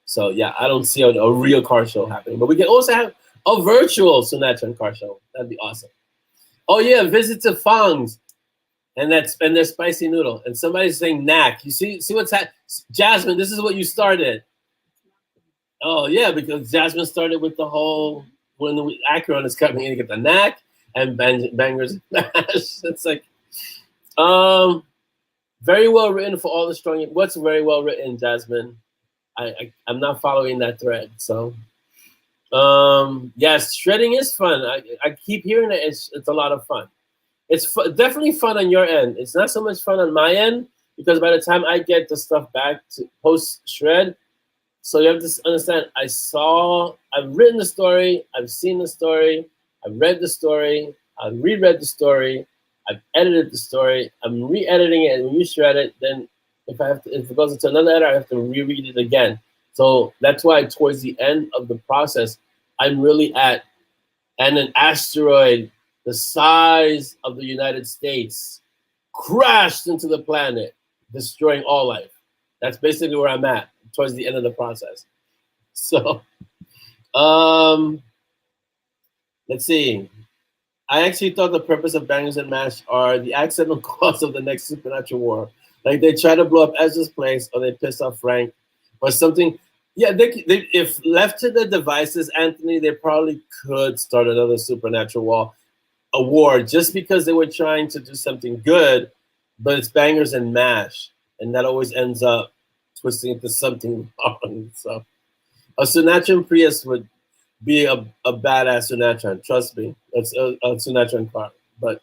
So yeah, I don't see a real car show happening, but we can also have a virtual Sinatra car show. That'd be awesome. Oh yeah, visit to Fang's, and their spicy noodle. And somebody's saying knack. You see what's happening? Jasmine, this is what you started. Oh yeah, because Jasmine started with the whole when the Akron is coming in to get the knack and bangers and mash. It's like, very well written for all the strong. What's very well written, Jasmine? I'm not following that thread. So, yes, shredding is fun. I keep hearing that it's a lot of fun. It's definitely fun on your end. It's not so much fun on my end because by the time I get the stuff back to post shred, so you have to understand. I've written the story, I've seen the story, I've read the story, I've reread the story, I've edited the story, I'm re-editing it, and when you shred it, then if it goes into another editor, I have to reread it again. So that's why towards the end of the process, I'm really at an asteroid the size of the United States crashed into the planet, destroying all life. That's basically where I'm at towards the end of the process. So, let's see. I actually thought the purpose of Bangers and Mash are the accidental cause of the next supernatural war. Like they try to blow up Ezra's place, or they piss off Frank, or something. Yeah, they if left to their devices, Anthony, they probably could start another supernatural war just because they were trying to do something good, but it's Bangers and Mash, and that always ends up twisting into something wrong. So a Sinatra Prius would be a badass Sinatra. Trust me, it's a Sinatra car, but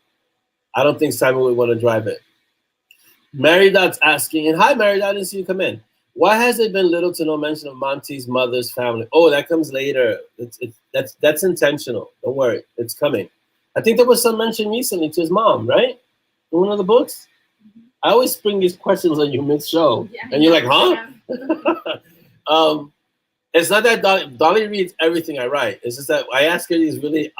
I don't think Simon would want to drive it. Mary Dot's asking, and hi Mary Dot, I didn't see you come in. Why has there been little to no mention of Monty's mother's family? Oh, that comes later. That's intentional. Don't worry, it's coming. I think there was some mention recently to his mom, right? In one of the books. I always spring these questions on you mid-show, and you're like, huh? Yeah. It's not that Dolly reads everything I write. It's just that I ask her these really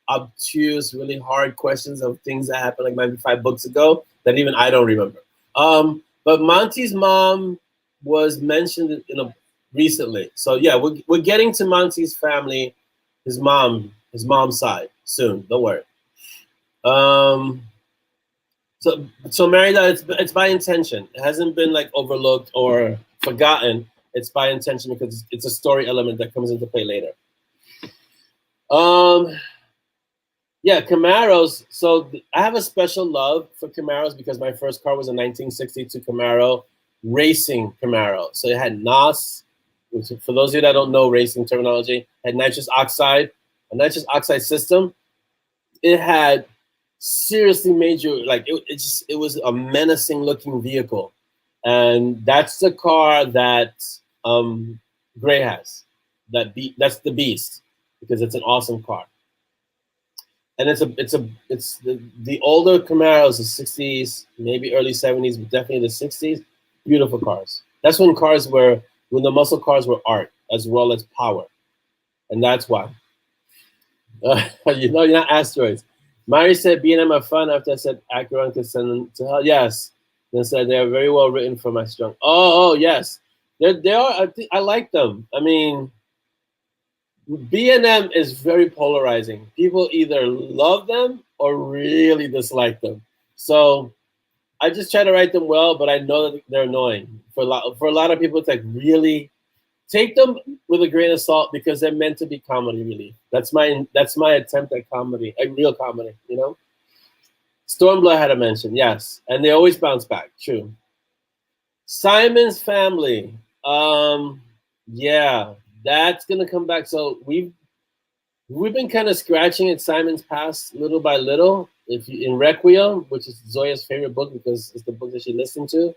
obtuse, really hard questions of things that happened like maybe 5 books ago that even I don't remember. But Monty's mom was mentioned recently. So yeah, we're getting to Monty's family, his mom's side soon. Don't worry. Um, so Merida, it's by intention. It hasn't been like overlooked or forgotten. It's by intention because it's a story element that comes into play later. Yeah, Camaros. So I have a special love for Camaros because my first car was a 1962 Camaro, racing Camaro. So it had NOS, which for those of you that don't know racing terminology, had nitrous oxide, a nitrous oxide system. It had seriously major, like it was a menacing looking vehicle, and that's the car that Gray has. That's the Beast because it's an awesome car. And it's the older Camaros, the 60s, maybe early 70s, but definitely the 60s. Beautiful cars. That's when the muscle cars were art as well as power, and that's why. You're not asteroids. Mary said B&M are fun after I said Acheron could send them to hell. Yes. Then said they are very well written for my strong. Oh yes. They are. I like them. I mean, B&M is very polarizing. People either love them or really dislike them. So I just try to write them well, but I know that they're annoying. For a lot of people, it's like really take them with a grain of salt because they're meant to be comedy relief. That's my attempt at comedy, a real comedy, you know? Stormblood had a mention, yes. And they always bounce back, true. Simon's Family. Yeah, that's gonna come back. So we've been kind of scratching at Simon's past little by little. In Requiem, which is Zoya's favorite book because it's the book that she listened to,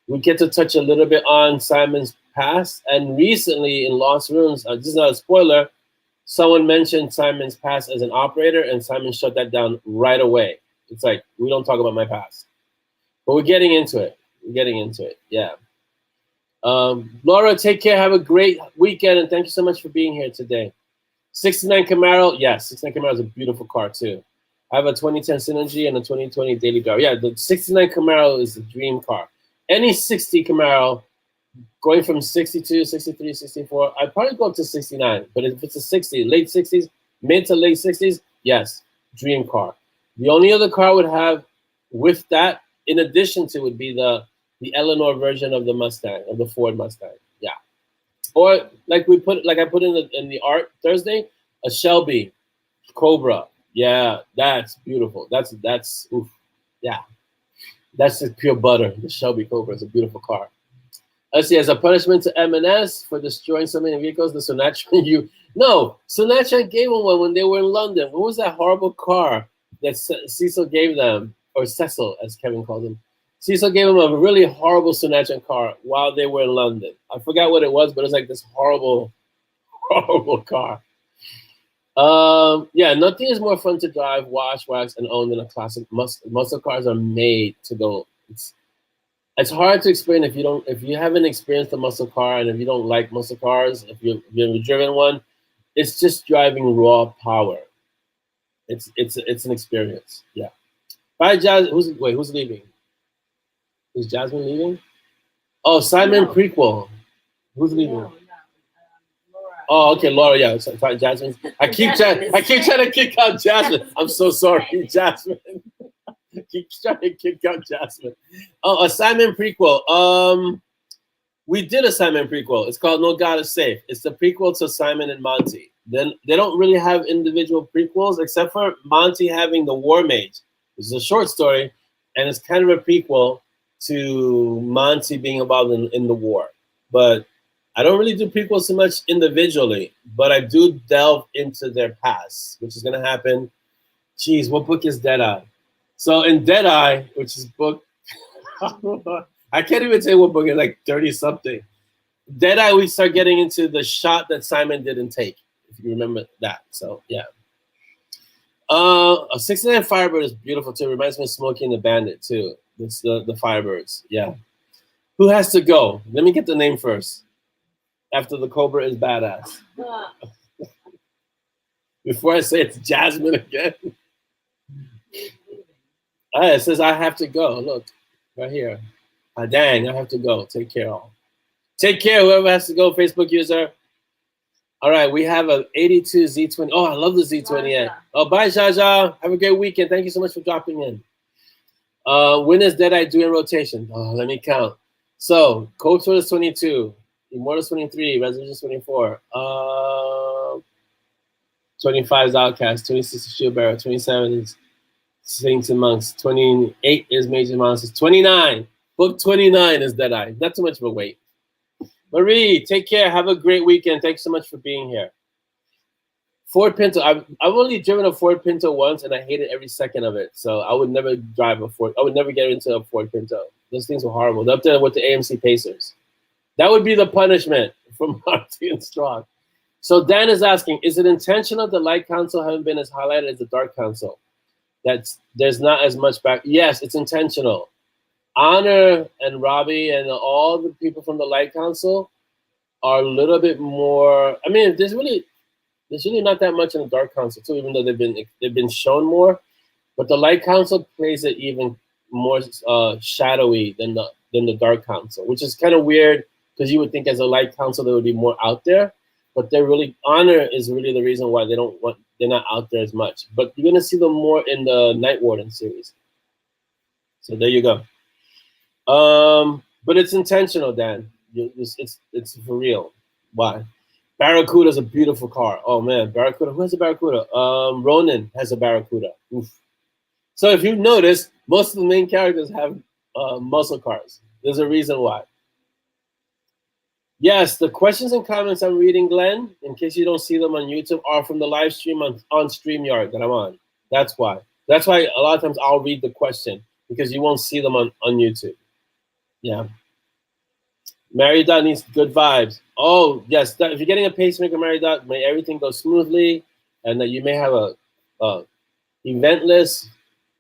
we get to touch a little bit on Simon's past. And recently in Lost Runes, this is not a spoiler, someone mentioned Simon's past as an operator, and Simon shut that down right away. It's like, we don't talk about my past. But we're getting into it. Yeah. Laura, take care. Have a great weekend, and thank you so much for being here today. 69 Camaro, yes, 69 Camaro is a beautiful car too. I have a 2010 Synergy and a 2020 Daily Driver. Yeah, the 69 Camaro is the dream car. Any 60 Camaro, going from 62, 63, 64, I'd probably go up to 69. But if it's a 60, late 60s, mid to late 60s, yes, dream car. The only other car I would have with that, in addition to, would be the Eleanor version of the Mustang, of the Ford Mustang. Yeah. Or like I put in the art Thursday, a Shelby Cobra. Yeah, that's beautiful. That's oof. Yeah. That's just pure butter. The Shelby Cobra is a beautiful car. Let's see, as a punishment to M&S for destroying so many vehicles, the Sinatra Sinatra gave them one when they were in London. What was that horrible car that Cecil gave them, or Cecil, as Kevin calls him? Cecil gave him a really horrible Sinatra car while they were in London. I forgot what it was, but it was like this horrible, horrible car. Yeah, nothing is more fun to drive, wash, wax, and own than a classic. Muscle cars are made to go. It's hard to explain if you haven't experienced a muscle car, and if you don't like muscle cars, if you've never driven one, it's just driving raw power. It's an experience. Yeah. Bye, Jazz. Who's leaving? Is Jasmine leaving? Oh, Simon No. prequel. Who's leaving? Laura. Oh, okay, Laura. Yeah, sorry, Jasmine. I keep trying to kick out Jasmine. I'm so sorry, Jasmine. Keep trying to kick out Jasmine. Oh, a Simon prequel. We did a Simon prequel. It's called No God is Safe. It's the prequel to Simon and Monty. Then they don't really have individual prequels except for Monty having the War Mage. It's a short story, and it's kind of a prequel to Monty being involved in the war. But I don't really do prequels so much individually, but I do delve into their past, which is going to happen. Geez, what book is Deadeye? So in Deadeye, which is book, I can't even say what book, it's like 30-something. Deadeye, we start getting into the shot that Simon didn't take, if you remember that. So, yeah. A 69 Firebird is beautiful, too. It reminds me of Smokey and the Bandit, too. It's the Firebirds, yeah. Who has to go? Let me get the name first. After the Cobra is badass. Before I say it's Jasmine again. It says I have to go. Look, right here. Dang, I have to go. Take care, all. Take care, whoever has to go, Facebook user. All right, we have a 82 Z20. Oh, I love the Z20. Yeah. Oh, bye, Jaja. Have a great weekend. Thank you so much for dropping in. When is Deadeye doing rotation? Oh, let me count. So, Cold Sword is 22, Immortals 23, Resolution 24, 25 is Outcast, 26 is Shield Bearer, 27 is Saints and Monks, 28 is Major Monsters, 29, book 29 is Deadeye. Not too much of a wait. Marie, take care. Have a great weekend. Thanks so much for being here. Ford Pinto. I've only driven a Ford Pinto once, and I hated every second of it. So I would never drive a Ford. I would never get into a Ford Pinto. Those things were horrible. They're up there with the AMC Pacers. That would be the punishment from Marty and Strong. So Dan is asking, is it intentional the light console haven't been as highlighted as the dark console? There's not as much back. Yes, it's intentional. Honor and Robbie and all the people from the light console are a little bit more. I mean, there's really not that much in the dark console too, even though they've been shown more. But the light console plays it even more shadowy than the dark console, which is kind of weird because you would think as a light console they would be more out there. But they're really Honor is really the reason why they're not out there as much. But you're gonna see them more in the Night Warden series. So there you go. But it's intentional, Dan. It's for real. Why? Barracuda is a beautiful car. Oh man, Barracuda. Who has a Barracuda? Ronin has a Barracuda. Oof. So if you notice, most of the main characters have muscle cars. There's a reason why. Yes, the questions and comments I'm reading, Glenn, in case you don't see them on YouTube, are from the live stream on StreamYard that I'm on. That's why. That's why a lot of times I'll read the question because you won't see them on YouTube. Yeah. Mary Dot needs good vibes. Oh, yes. If you're getting a pacemaker, Mary Dot, may everything go smoothly and that you may have a eventless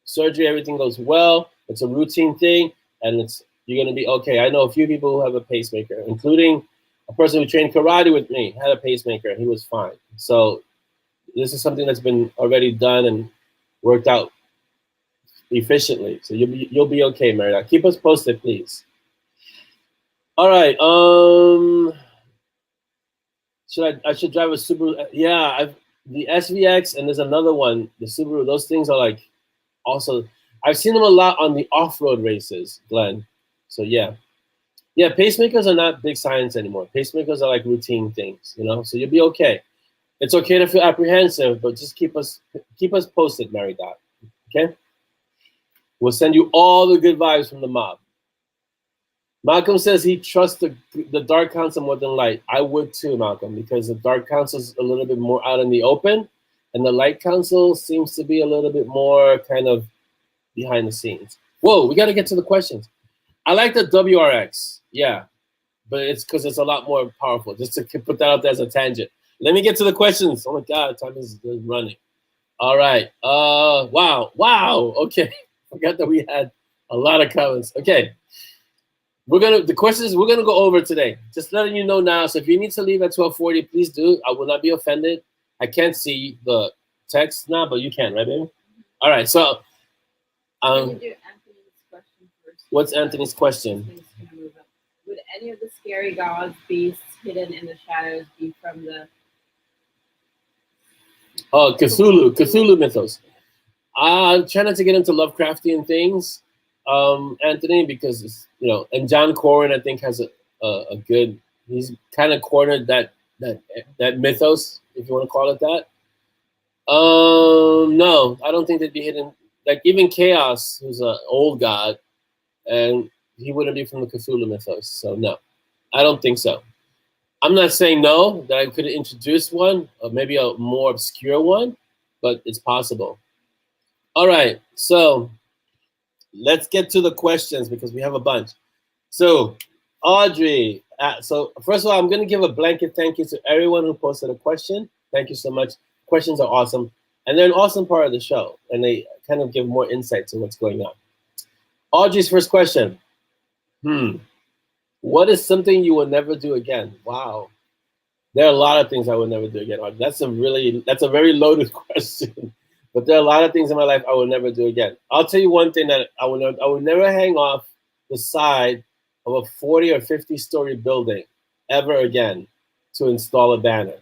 surgery. Everything goes well. It's a routine thing and you're going to be okay. I know a few people who have a pacemaker, including a person who trained karate with me, had a pacemaker. He was fine. So this is something that's been already done and worked out efficiently. So you'll be okay, Mary Dot. Keep us posted, please. All right. I should drive a Subaru? Yeah, the SVX and there's another one, the Subaru. Those things are like also. I've seen them a lot on the off-road races, Glenn. So yeah, pacemakers are not big science anymore. Pacemakers are like routine things, So you'll be okay. It's okay to feel apprehensive, but just keep us posted, Mary Dot. Okay. We'll send you all the good vibes from the mob. Malcolm says he trusts the dark council more than light. I would too, Malcolm, because the dark council is a little bit more out in the open, and the light council seems to be a little bit more kind of behind the scenes. Whoa, we got to get to the questions. I like the WRX, yeah, but it's because it's a lot more powerful. Just to put that out there as a tangent. Let me get to the questions. Oh my God, time is running. All right. Wow. Okay, forgot that we had a lot of comments. Okay. The questions we're gonna go over today. Just letting you know now. So if you need to leave at 12:40, please do. I will not be offended. I can't see the text now, but you can, right, baby? All right. So, Can you do Anthony's question first? What's Anthony's question? Would any of the scary gods, beasts hidden in the shadows be from the Cthulhu mythos? I'm trying not to get into Lovecraftian things, Anthony, because it's, and John Corwin I think has a good. He's kind of cornered that mythos, if you want to call it that. No, I don't think they'd be hidden. Like even Chaos, who's an old god, and he wouldn't be from the Cthulhu mythos. So no, I don't think so. I'm not saying no, that I could introduce one, or maybe a more obscure one, but it's possible. All right, so let's get to the questions because we have a bunch. So Audrey, so first of all, I'm going to give a blanket thank you to everyone who posted a question. Thank you so much. Questions are awesome. And they're an awesome part of the show, and they kind of give more insight to what's going on. Audrey's first question. What is something you will never do again? Wow. There are a lot of things I will never do again, Audrey. That's a very loaded question. But there are a lot of things in my life I will never do again. I'll tell you one thing that I will never hang off the side of a 40 or 50 story building ever again to install a banner.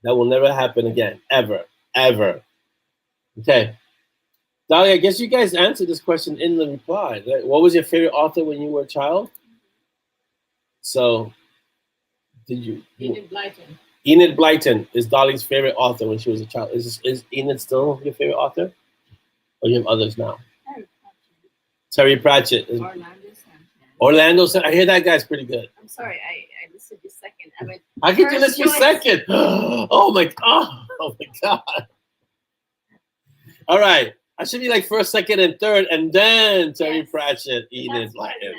That will never happen again, ever, ever. Okay. Dolly, I guess you guys answered this question in the reply. What was your favorite author when you were a child? So, did you? Enid Blyton. Enid Blyton is Dolly's favorite author when she was a child. Is Enid still your favorite author? Or you have others now? Terry Pratchett. Orlando. I hear that guy's pretty good. I'm sorry, I listed you second. How could you list me second? Oh my god. Oh my god. All right. I should be like first, second, and third, and then Terry Pratchett, Enid Blyton.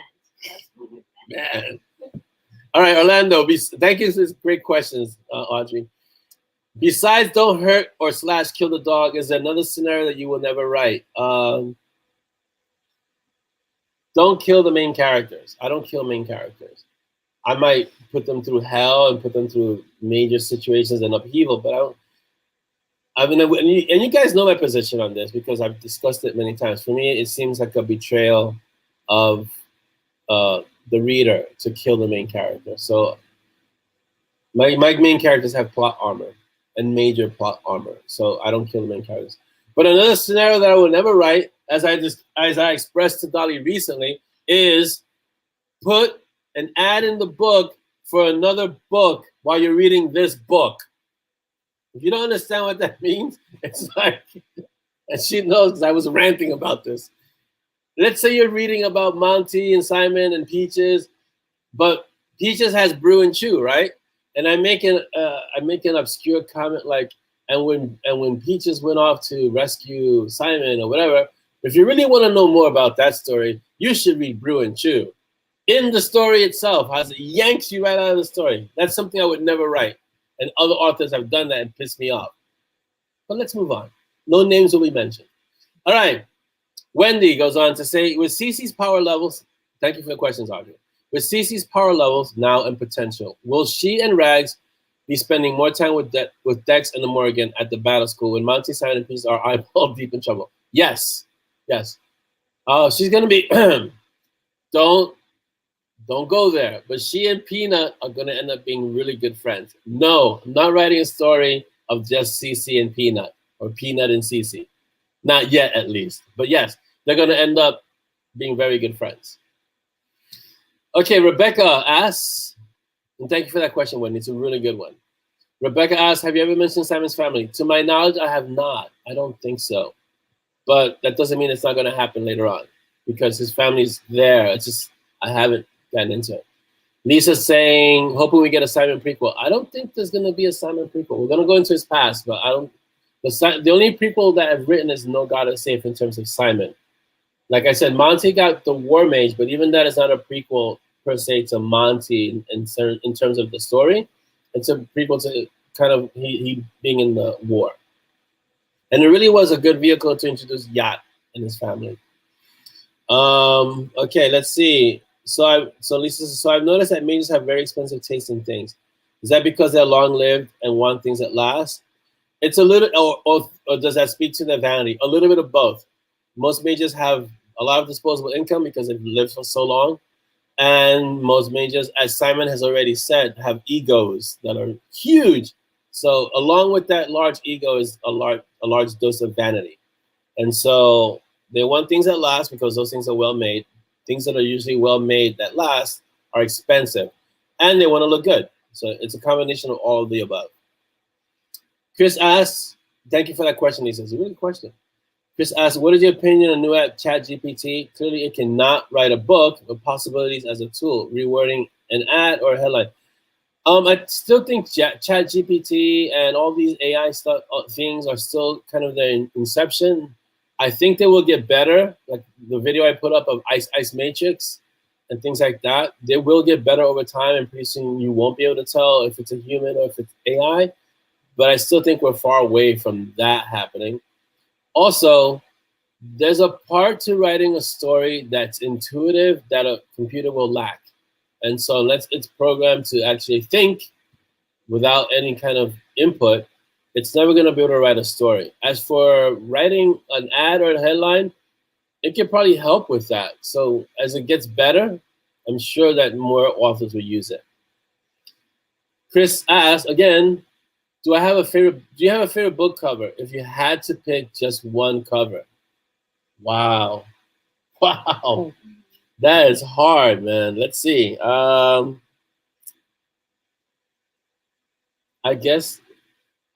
Man. All right, Orlando. Thank you for these great questions, Audrey. Besides don't hurt or / kill the dog, is there another scenario that you will never write? Don't kill the main characters. I don't kill main characters. I might put them through hell and put them through major situations and upheaval, but I don't. I mean, and you guys know my position on this because I've discussed it many times. For me, it seems like a betrayal of the reader to kill the main character. So my main characters have plot armor and major plot armor, so I don't kill the main characters. But another scenario that I will never write, as I expressed to Dolly recently, is put an ad in the book for another book while you're reading this book. If you don't understand what that means, it's like, and she knows because I was ranting about this. Let's say you're reading about Monty and Simon and Peaches, but Peaches has Brew and Chew, right? And I make an obscure comment like, and when Peaches went off to rescue Simon or whatever, if you really want to know more about that story, you should read Brew and Chew. In the story itself, how it yanks you right out of the story. That's something I would never write. And other authors have done that and pissed me off. But let's move on. No names will be mentioned. All right. Wendy goes on to say, with Cece's power levels, thank you for the questions, Audrey. With Cece's power levels now and potential, will she and Rags be spending more time with Dex and the Morgan at the battle school when Monty, Simon, and Peaches are eyeball deep in trouble? Yes. Yes. She's going to be, don't go there. But she and Peanut are going to end up being really good friends. No, I'm not writing a story of just Cece and Peanut or Peanut and Cece. Not yet, at least. But yes, they're going to end up being very good friends. Okay, Rebecca asks, and thank you for that question, Wendy. It's a really good one. Rebecca asks, have you ever mentioned Simon's family? To my knowledge, I have not. I don't think so. But that doesn't mean it's not going to happen later on because his family's there. It's just I haven't gotten into it. Lisa's saying, hoping we get a Simon prequel. I don't think there's going to be a Simon prequel. We're going to go into his past, but I don't. The only prequel that I've written is No God is Safe in terms of Simon. Like I said, Monty got the War Mage, but even that is not a prequel per se to Monty in terms of the story. It's a prequel to kind of he being in the war. And it really was a good vehicle to introduce Yacht and his family. Okay, let's see. So Lisa says, so I've noticed that mages have very expensive taste in things. Is that because they're long-lived and want things that last? It's a little, or does that speak to their vanity? A little bit of both. Most mages have a lot of disposable income because they've lived for so long. And most mages, as Simon has already said, have egos that are huge. So along with that large ego is a large dose of vanity. And so they want things that last because those things are well made. Things that are usually well made that last are expensive. And they want to look good. So it's a combination of all of the above. Chris asks, thank you for that question, Lisa. It's a really good question. Chris asks, what is your opinion on new app ChatGPT? Clearly, it cannot write a book with possibilities as a tool, rewording an ad or a headline. I still think ChatGPT and all these AI stuff things are still kind of their inception. I think they will get better. Like the video I put up of Ice Matrix and things like that, they will get better over time, and pretty soon you won't be able to tell if it's a human or if it's AI. But I still think we're far away from that happening. Also, there's a part to writing a story that's intuitive that a computer will lack. And so unless it's programmed to actually think without any kind of input, it's never going to be able to write a story. As for writing an ad or a headline, it can probably help with that. So as it gets better, I'm sure that more authors will use it. Chris asks, again, Do I have a favorite? Do you have a favorite book cover? If you had to pick just one cover, wow, wow, that is hard, man. Let's see. I guess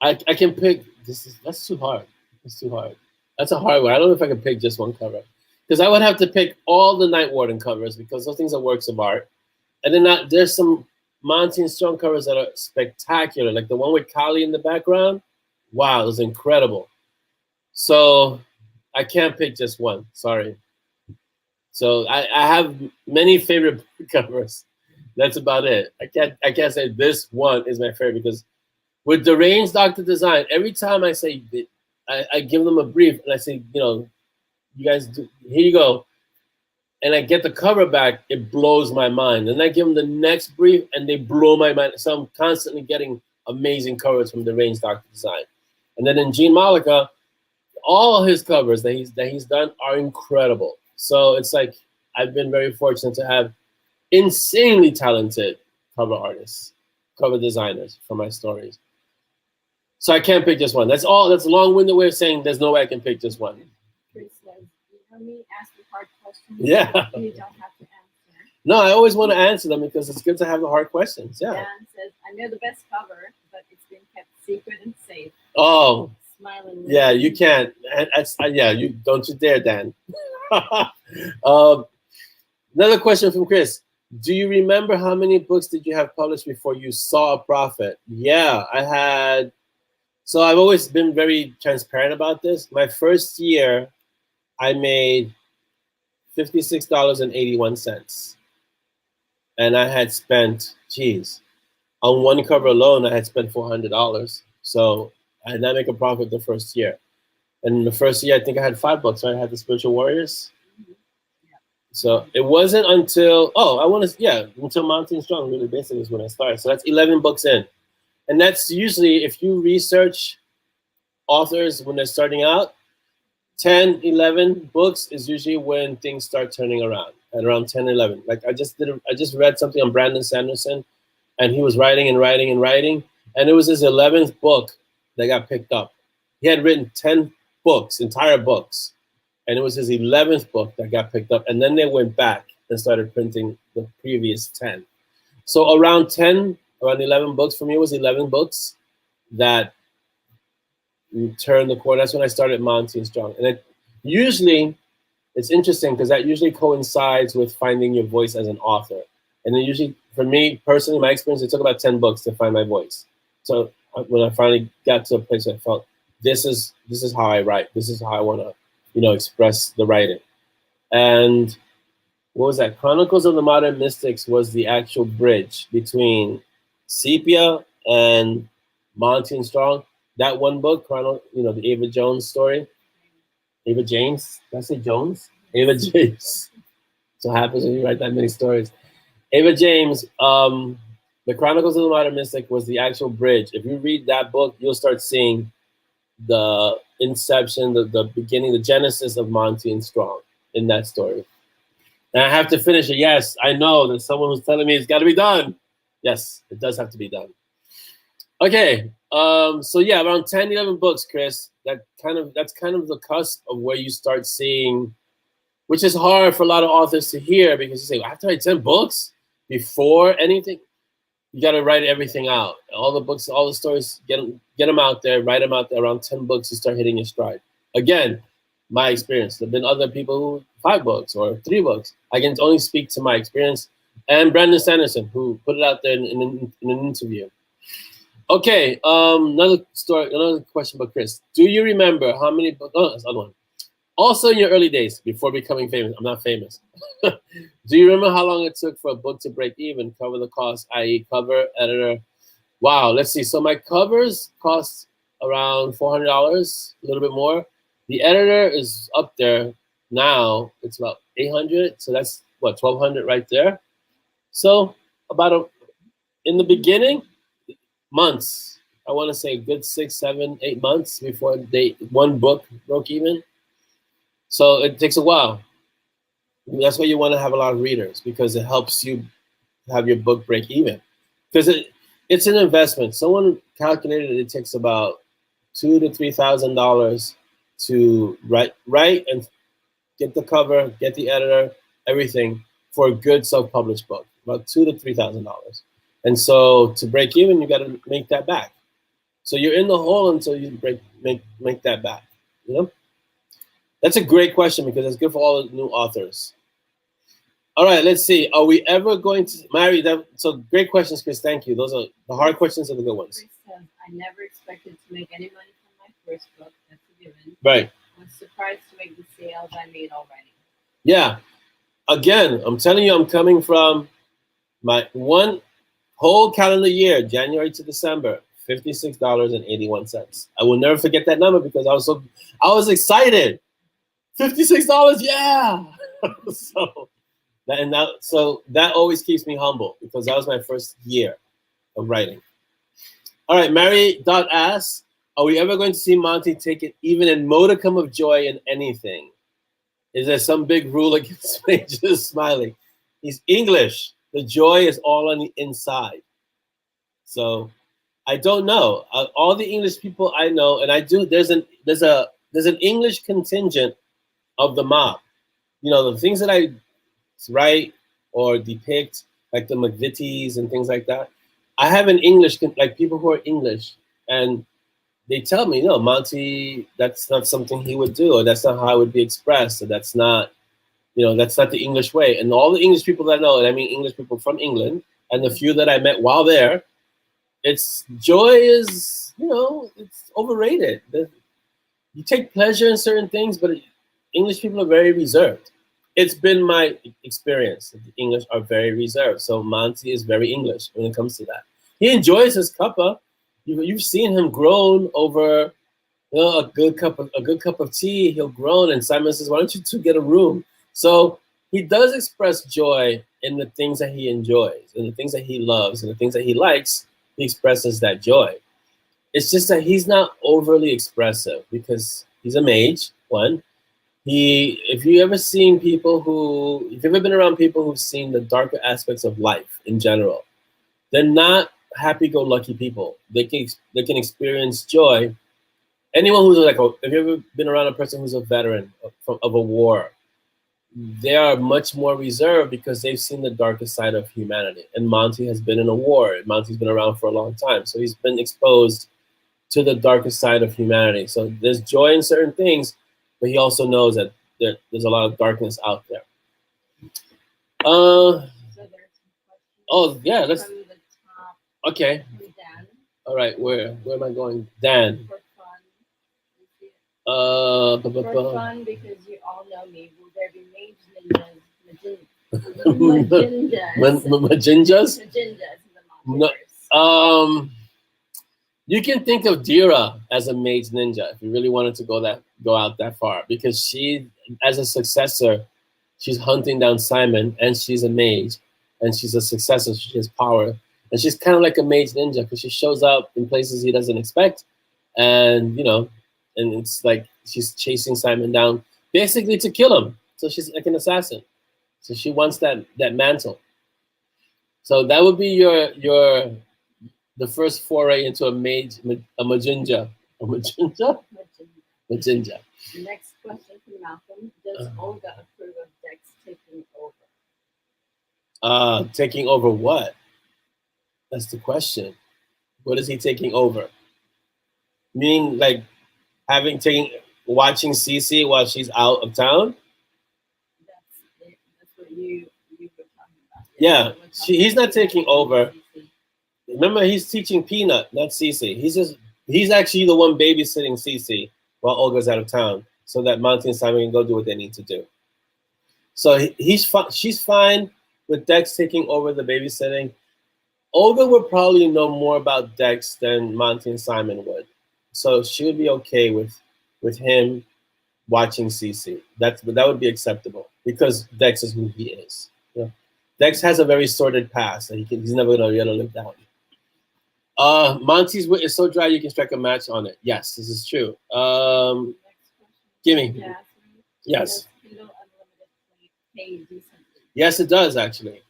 I can pick. That's too hard. That's too hard. That's a hard one. I don't know if I can pick just one cover because I would have to pick all the Night Warden covers because those things are works of art. And then there's some Monty and Strong covers that are spectacular, like the one with Kali in the background. Wow, it was incredible. So I can't pick just one. Sorry. So I have many favorite covers. That's about it. I can't say this one is my favorite because with the Range Doctor design, every time I say I give them a brief and I say, you guys do, here you go. And I get the cover back, it blows my mind. And I give them the next brief and they blow my mind. So I'm constantly getting amazing covers from the Range Doctor design. And then in Gene Malika, all his covers that he's done are incredible. So it's like I've been very fortunate to have insanely talented cover artists, cover designers for my stories. So I can't pick just one. That's all. That's a long-winded way of saying there's no way I can pick just one. Chris says, you hear me ask you hard questions? Yeah. You don't have to answer. No, I always want to answer them because it's good to have the hard questions. Yeah. Dan says, I know the best cover, but it's been kept secret and safe. Oh. Smiling. Yeah, you can't. Yeah, you don't you dare, Dan. Another question from Chris. Do you remember how many books did you have published before you saw a profit? Yeah, I had. So I've always been very transparent about this. My first year, I made $56.81. And I had spent, on one cover alone, I had spent $400. So I did not make a profit the first year. And the first year, I think I had 5 books. Right? I had the Spiritual Warriors. So it wasn't until, until Mountain Strong really basically is when I started. So that's 11 books in. And that's usually, if you research authors when they're starting out, 10, 11 books is usually when things start turning around, at around 10, 11. Like I just read something on Brandon Sanderson, and he was writing and writing and writing, and it was his 11th book that got picked up. He had written 10 books, entire books, and it was his 11th book that got picked up, and then they went back and started printing the previous 10. So around 11 books, for me it was 11 books that turned the corner. That's when I started Monty and Strong. And it's interesting because that usually coincides with finding your voice as an author. And then usually, for me personally, my experience, it took about 10 books to find my voice. So when I finally got to a place where I felt, this is how I write. This is how I want to, express the writing. And what was that? Chronicles of the Modern Mystics was the actual bridge between Sepia and Monty and Strong. That one book, the Ava Jones story. Ava James? Did I say Jones? Ava James. So happens when you write that many stories. Ava James, the Chronicles of the Modern Mystic was the actual bridge. If you read that book, you'll start seeing the inception, the beginning, the genesis of Monty and Strong in that story. And I have to finish it. Yes, I know that someone was telling me it's got to be done. Yes, it does have to be done. Okay, so yeah, around 10, 11 books, Chris. That's kind of the cusp of where you start seeing, which is hard for a lot of authors to hear because you say, I have to write 10 books before anything. You got to write everything out. All the books, all the stories, get them out there, write them out there. Around 10 books, you start hitting your stride. Again, my experience. There have been other people who 5 books or 3 books. I can only speak to my experience. And Brandon Sanderson, who put it out there in an interview. Okay, another question about Chris. Do you remember how many books? Oh, that's another one. Also, in your early days, before becoming famous, I'm not famous. Do you remember how long it took for a book to break even, cover the cost, i.e., cover, editor? Wow, let's see. So my covers cost around $400, a little bit more. The editor is up there now. It's about $800. So that's what, $1,200 right there. So in the beginning, months. I want to say a good 6, 7, 8 months before one book broke even. So it takes a while. That's why you want to have a lot of readers because it helps you have your book break even. Because It's an investment. Someone calculated it takes about $2,000 to $3,000 to write and get the cover, get the editor, everything for a good self-published book. About $2,000 to $3,000. And so to break even, you got to make that back. So you're in the hole until you make that back. You know, that's a great question because it's good for all the new authors. All right, let's see. Are we ever going to marry them? So great questions, Chris. Thank you. Those are the hard questions, are the good ones. Chris says, I never expected to make any money from my first book. That's a given. Right. I was surprised to make the sales I made already. Yeah. Again, I'm telling you, I'm coming from my one whole calendar year, January to December, $56.81. I will never forget that number because I was excited. $56, yeah. So that always keeps me humble because that was my first year of writing. All right, Mary asks, are we ever going to see Monty take it even in modicum of joy in anything? Is there some big rule against me? Just smiling. He's English. The joy is all on the inside. So I don't know. All the English people I know, and I do. There's an English contingent of the mob. You know, the things that I write or depict, like the McVitie's and things like that. I have an English, like people who are English, and they tell me, no, Monty, that's not something he would do, or that's not how it would be expressed, or that's not, that's not the English way. And all the English people that I know, and I mean English people from England, and the few that I met while there, joy is, it's overrated. You take pleasure in certain things, but English people are very reserved. It's been my experience that the English are very reserved. So Monty is very English when it comes to that. He enjoys his cuppa. You've seen him groan over a good cup of tea. He'll groan, and Simon says, "Why don't you two get a room?" So he does express joy in the things that he enjoys, and the things that he loves, and the things that he likes. He expresses that joy. It's just that he's not overly expressive because he's a mage. One. If you've ever been around people who've seen the darker aspects of life in general, they're not happy-go-lucky people. They can experience joy. Anyone who's if you've ever been around a person who's a veteran of a war, they are much more reserved because they've seen the darker side of humanity. And Monty has been in a war. Monty's been around for a long time, so he's been exposed to the darker side of humanity. So there's joy in certain things, but he also knows that there's a lot of darkness out there. So there's some questions. Oh yeah, let's. From the top. Okay. From Dan. All right, where am I going? Dan. For fun. For fun, because you all know me. Will there be mage ninjas? Majinjas? Majinjas in the multiverse. No. You can think of Dira as a mage ninja if you really wanted to go out that far, because she, as a successor, she's hunting down Simon, and she's a mage, and she's a successor. So she has power, and she's kind of like a mage ninja because she shows up in places he doesn't expect, and and it's like she's chasing Simon down basically to kill him. So she's like an assassin. So she wants that mantle. So that would be the first foray into a majinja. A majinja? Majinja. The next question from Malcolm. Does Olga approve of Dex taking over? Taking over what? That's the question. What is he taking over? Meaning like watching Cece while she's out of town? That's what you were talking about. Yeah, he's not taking over. Remember, he's teaching Peanut, not Cece. He's actually the one babysitting Cece while Olga's out of town, so that Monty and Simon can go do what they need to do. So she's fine with Dex taking over the babysitting. Olga would probably know more about Dex than Monty and Simon would, so she would be okay with him watching Cece. That would be acceptable because Dex is who he is. Yeah. Dex has a very sordid past, and he's never gonna be able to live down. Monty's wit is so dry you can strike a match on it. Yes, this is true. Gimme. Yes. Yes, it does actually.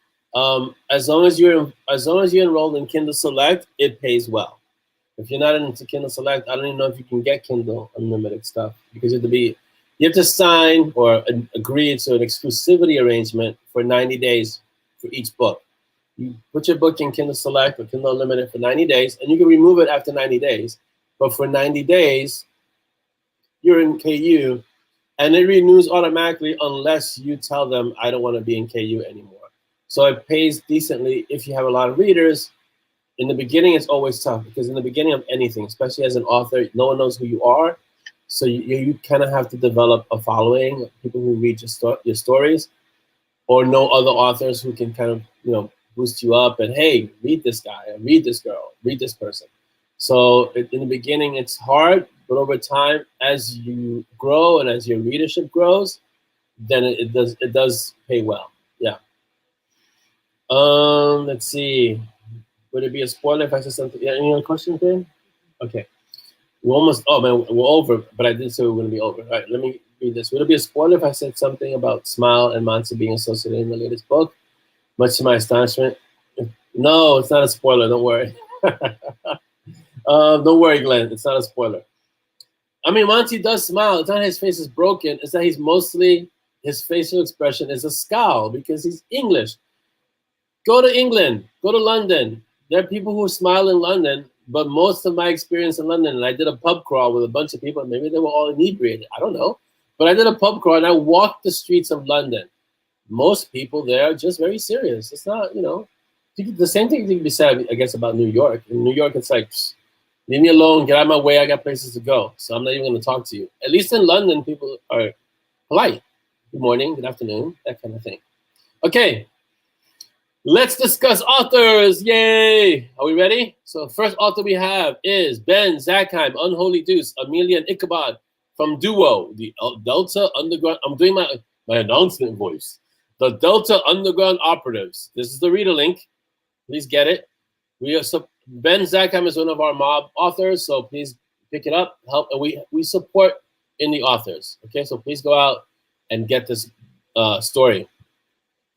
As long as you're enrolled in Kindle Select, it pays well. If you're not into Kindle Select, I don't even know if you can get Kindle Unlimited stuff, because you have to sign or agree to an exclusivity arrangement for 90 days for each book. You put your book in Kindle Select or Kindle Unlimited for 90 days, and you can remove it after 90 days. But for 90 days, you're in KU, and it renews automatically unless you tell them, I don't want to be in KU anymore. So it pays decently if you have a lot of readers. In the beginning, it's always tough, because in the beginning of anything, especially as an author, no one knows who you are. So you kind of have to develop a following of people who read your stories, or know other authors who can kind of, boost you up and, hey, read this guy, read this girl, read this person. So in the beginning, it's hard, but over time, as you grow and as your readership grows, then it does pay well. Yeah. Let's see. Would it be a spoiler if I said something? Yeah, any other question, Tim? Okay. We're almost, we're over, but I did say we were going to be over. All right, let me read this. Would it be a spoiler if I said something about Smile and Monty being associated in the latest book? Much to my astonishment. No, it's not a spoiler. Don't worry. Don't worry, Glenn. It's not a spoiler. I mean, Monty does smile. It's not his face is broken. It's that his facial expression is a scowl because he's English. Go to England. Go to London. There are people who smile in London, but most of my experience in London, and I did a pub crawl with a bunch of people, maybe they were all inebriated. I don't know. But I did a pub crawl, and I walked the streets of London. Most people there are just very serious. It's not, the same thing can be said, I guess, about New York. In New York, it's like, leave me alone, get out of my way, I got places to go. So I'm not even going to talk to you. At least in London, people are polite. Good morning, good afternoon, that kind of thing. Okay, let's discuss authors. Yay! Are we ready? So first author we have is Ben Zackheim, Unholy Deuce, Amelia and Ichabod from Duo, the Delta Underground. I'm doing my announcement voice. The Delta Underground Operatives. This is the reader link. Please get it. Ben Zackheim is one of our MoB authors, so please pick it up. Help, and we support indie authors. Okay, so please go out and get this story.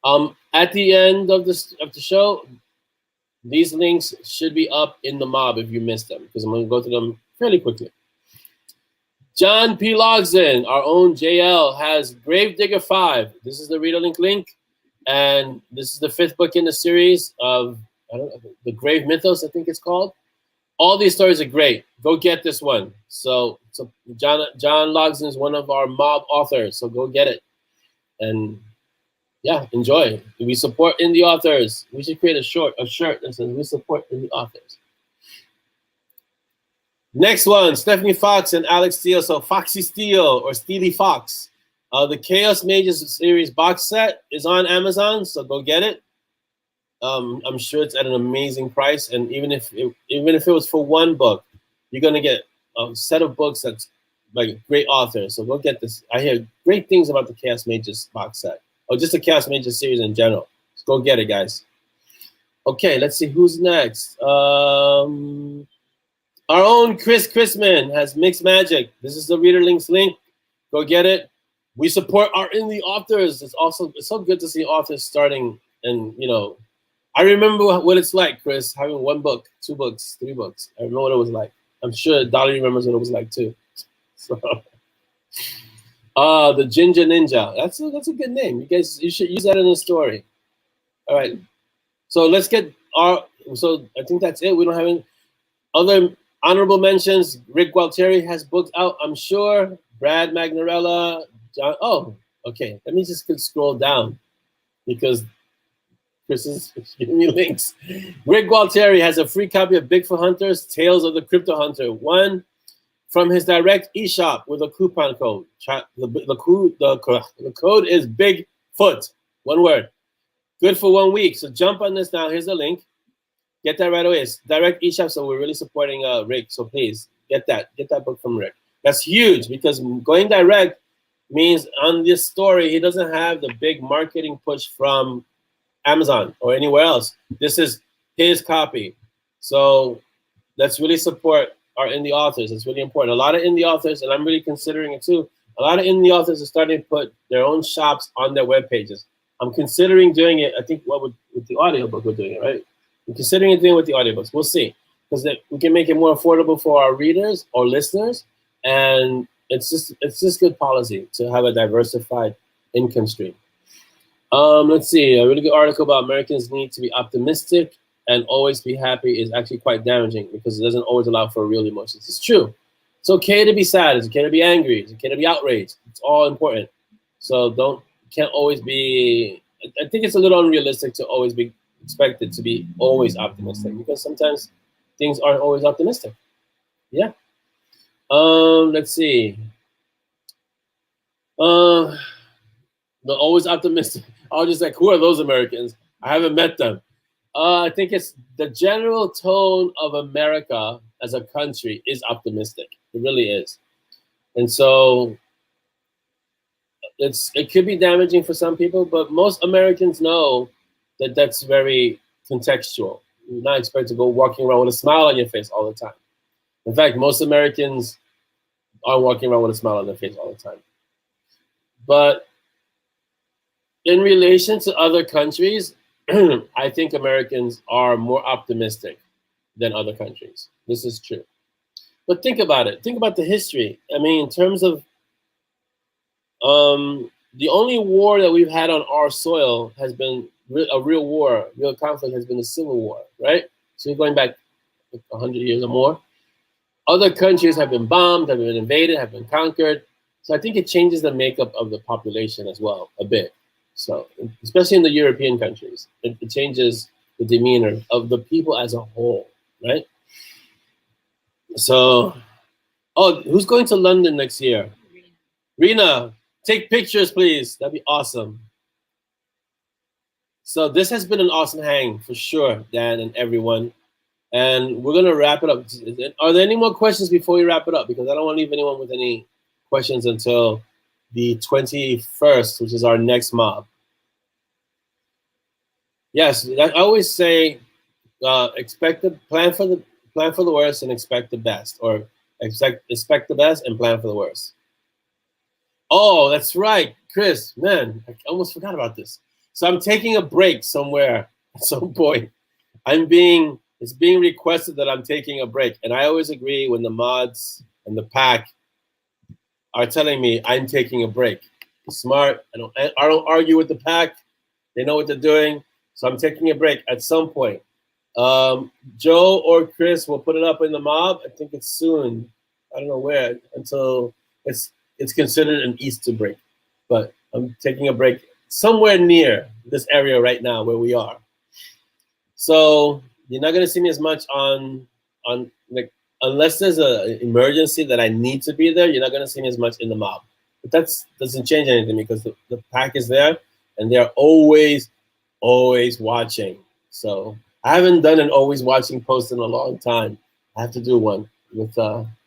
At the end of the show, these links should be up in the MoB if you missed them, because I'm going to go through them fairly quickly. John P. Logson, our own JL, has Gravedigger 5. This is the reader link, and this is the 5th book in the series of the Grave Mythos, I think it's called. All these stories are great. Go get this one. So John Logson is one of our MoB authors, so go get it. And yeah, enjoy. We support indie authors. We should create a shirt that says we support indie authors. Next one, Stephanie Fox and Alex Steele. So Foxy Steele or Steely Fox. The Chaos Mages series box set is on Amazon, so go get it. I'm sure it's at an amazing price, and even if it was for one book, you're gonna get a set of books that's like great authors. So go get this. I hear great things about the Chaos Mages box set, or just the Chaos Mages series in general. So go get it, guys. Okay, let's see who's next. Our own Chris Chrisman has Mixed Magic. This is the reader links link. Go get it. We support our indie authors. It's so good to see authors starting, and I remember what it's like, Chris, having 1 book, 2 books, 3 books. I remember what it was like. I'm sure Dolly remembers what it was like too. So, the Ginger Ninja. That's a good name. You should use that in a story. All right. So let's get so I think that's it. We don't have any other honorable mentions. Rick Gualtieri has books out, I'm sure. Brad Magnarella. John. Oh, okay. Let me just scroll down because Chris is giving me links. Rick Gualtieri has a free copy of Bigfoot Hunters, Tales of the Crypto Hunter. 1 from his direct eShop with a coupon code. The code is Bigfoot. 1 word. Good for 1 week. So jump on this now. Here's the link. Get that right away. It's direct eShop, so we're really supporting Rick. So please get that book from Rick. That's huge because going direct means on this story he doesn't have the big marketing push from Amazon or anywhere else. This is his copy. So let's really support our indie authors. It's really important. A lot of indie authors, and I'm really considering it too, a lot of indie authors are starting to put their own shops on their web pages. I'm considering doing it. I think with the audiobook we're doing it, right? I'm considering doing it with the audiobooks. We'll see. Because we can make it more affordable for our readers or listeners. And it's just good policy to have a diversified income stream. Let's see. A really good article about Americans need to be optimistic and always be happy is actually quite damaging because it doesn't always allow for real emotions. It's true. It's okay to be sad. It's okay to be angry. It's okay to be outraged. It's all important. So can't always be. I think it's a little unrealistic to always be expected to be always optimistic because sometimes things aren't always optimistic. Yeah. Let's see. The always optimistic. I was just like, who are those Americans? I haven't met them. I think it's the general tone of America as a country is optimistic. It really is. And so it could be damaging for some people, but most Americans know that that's very contextual. You're not expected to go walking around with a smile on your face all the time. In fact, most Americans are walking around with a smile on their face all the time. But in relation to other countries, I think Americans are more optimistic than other countries. This is true. But think about it. Think about the history. I mean, in terms of the only war that we've had on our soil has been a real war, real conflict has been the Civil War, right? So you're going back 100 years or more. Other countries have been bombed, have been invaded, have been conquered. So I think it changes the makeup of the population as well a bit. So especially in the European countries, it changes the demeanor of the people as a whole, right? So, who's going to London next year? Rena, take pictures, please. That'd be awesome. So this has been an awesome hang for sure, Dan and everyone. And we're gonna wrap it up. Are there any more questions before we wrap it up? Because I don't want to leave anyone with any questions until the 21st, which is our next mob. Yes, I always say, plan for the worst and expect the best, or expect the best and plan for the worst. Oh, that's right, Chris. Man, I almost forgot about this. So I'm taking a break somewhere at some point. It's being requested that I'm taking a break, and I always agree when the mods and the pack are telling me I'm taking a break. Smart. I don't argue with the pack. They know what they're doing. So I'm taking a break at some point. Joe or Chris will put it up in the mob. I think it's soon. I don't know where until it's considered an Easter break. But I'm taking a break somewhere near this area right now where we are. So you're not gonna see me as much on like unless there's an emergency that I need to be there. You're not gonna see me as much in the mob. But that doesn't change anything because the pack is there and they're always watching. So I haven't done an always watching post in a long time. I have to do one with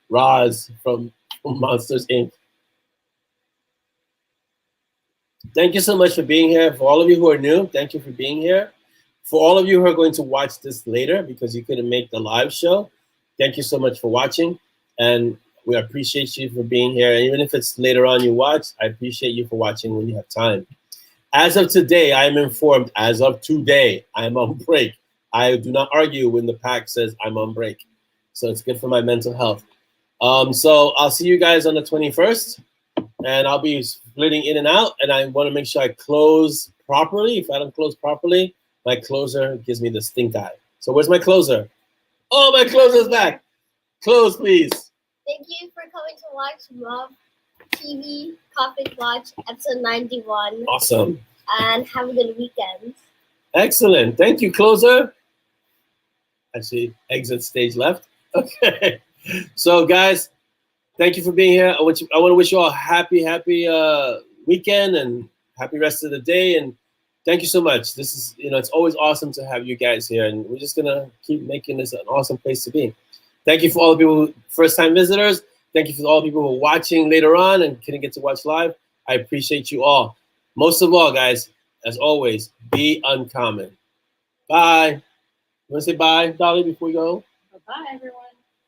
Roz from Monsters Inc. Thank you so much for being here. For all of you who are new, thank you for being here. For all of you who are going to watch this later because you couldn't make the live show, thank you so much for watching. And we appreciate you for being here. Even if it's later on you watch, I appreciate you for watching when you have time. As of today, I am informed, as of today, I am on break. I do not argue when the pack says I'm on break. So it's good for my mental health. So I'll see you guys on the 21st. And I'll be splitting in and out. And I want to make sure I close properly. If I don't close properly, my closer gives me the stink eye. So where's my closer? Oh, my closer's back. Close, please. Thank you for coming to watch MoB TV Kaffeeklatsch episode 91. Awesome. And have a good weekend. Excellent. Thank you, closer. Actually, exit stage left. Okay. So, guys, thank you for being here. I want to wish you all a happy weekend and happy rest of the day. And thank you so much. This is, it's always awesome to have you guys here. And we're just going to keep making this an awesome place to be. Thank you for all the people, first-time visitors. Thank you for all the people who are watching later on and couldn't get to watch live. I appreciate you all. Most of all, guys, as always, be uncommon. Bye. You want to say bye, Dolly, before we go? Bye-bye, everyone.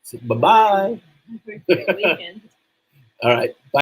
Say bye-bye. Great weekend. All right. Bye.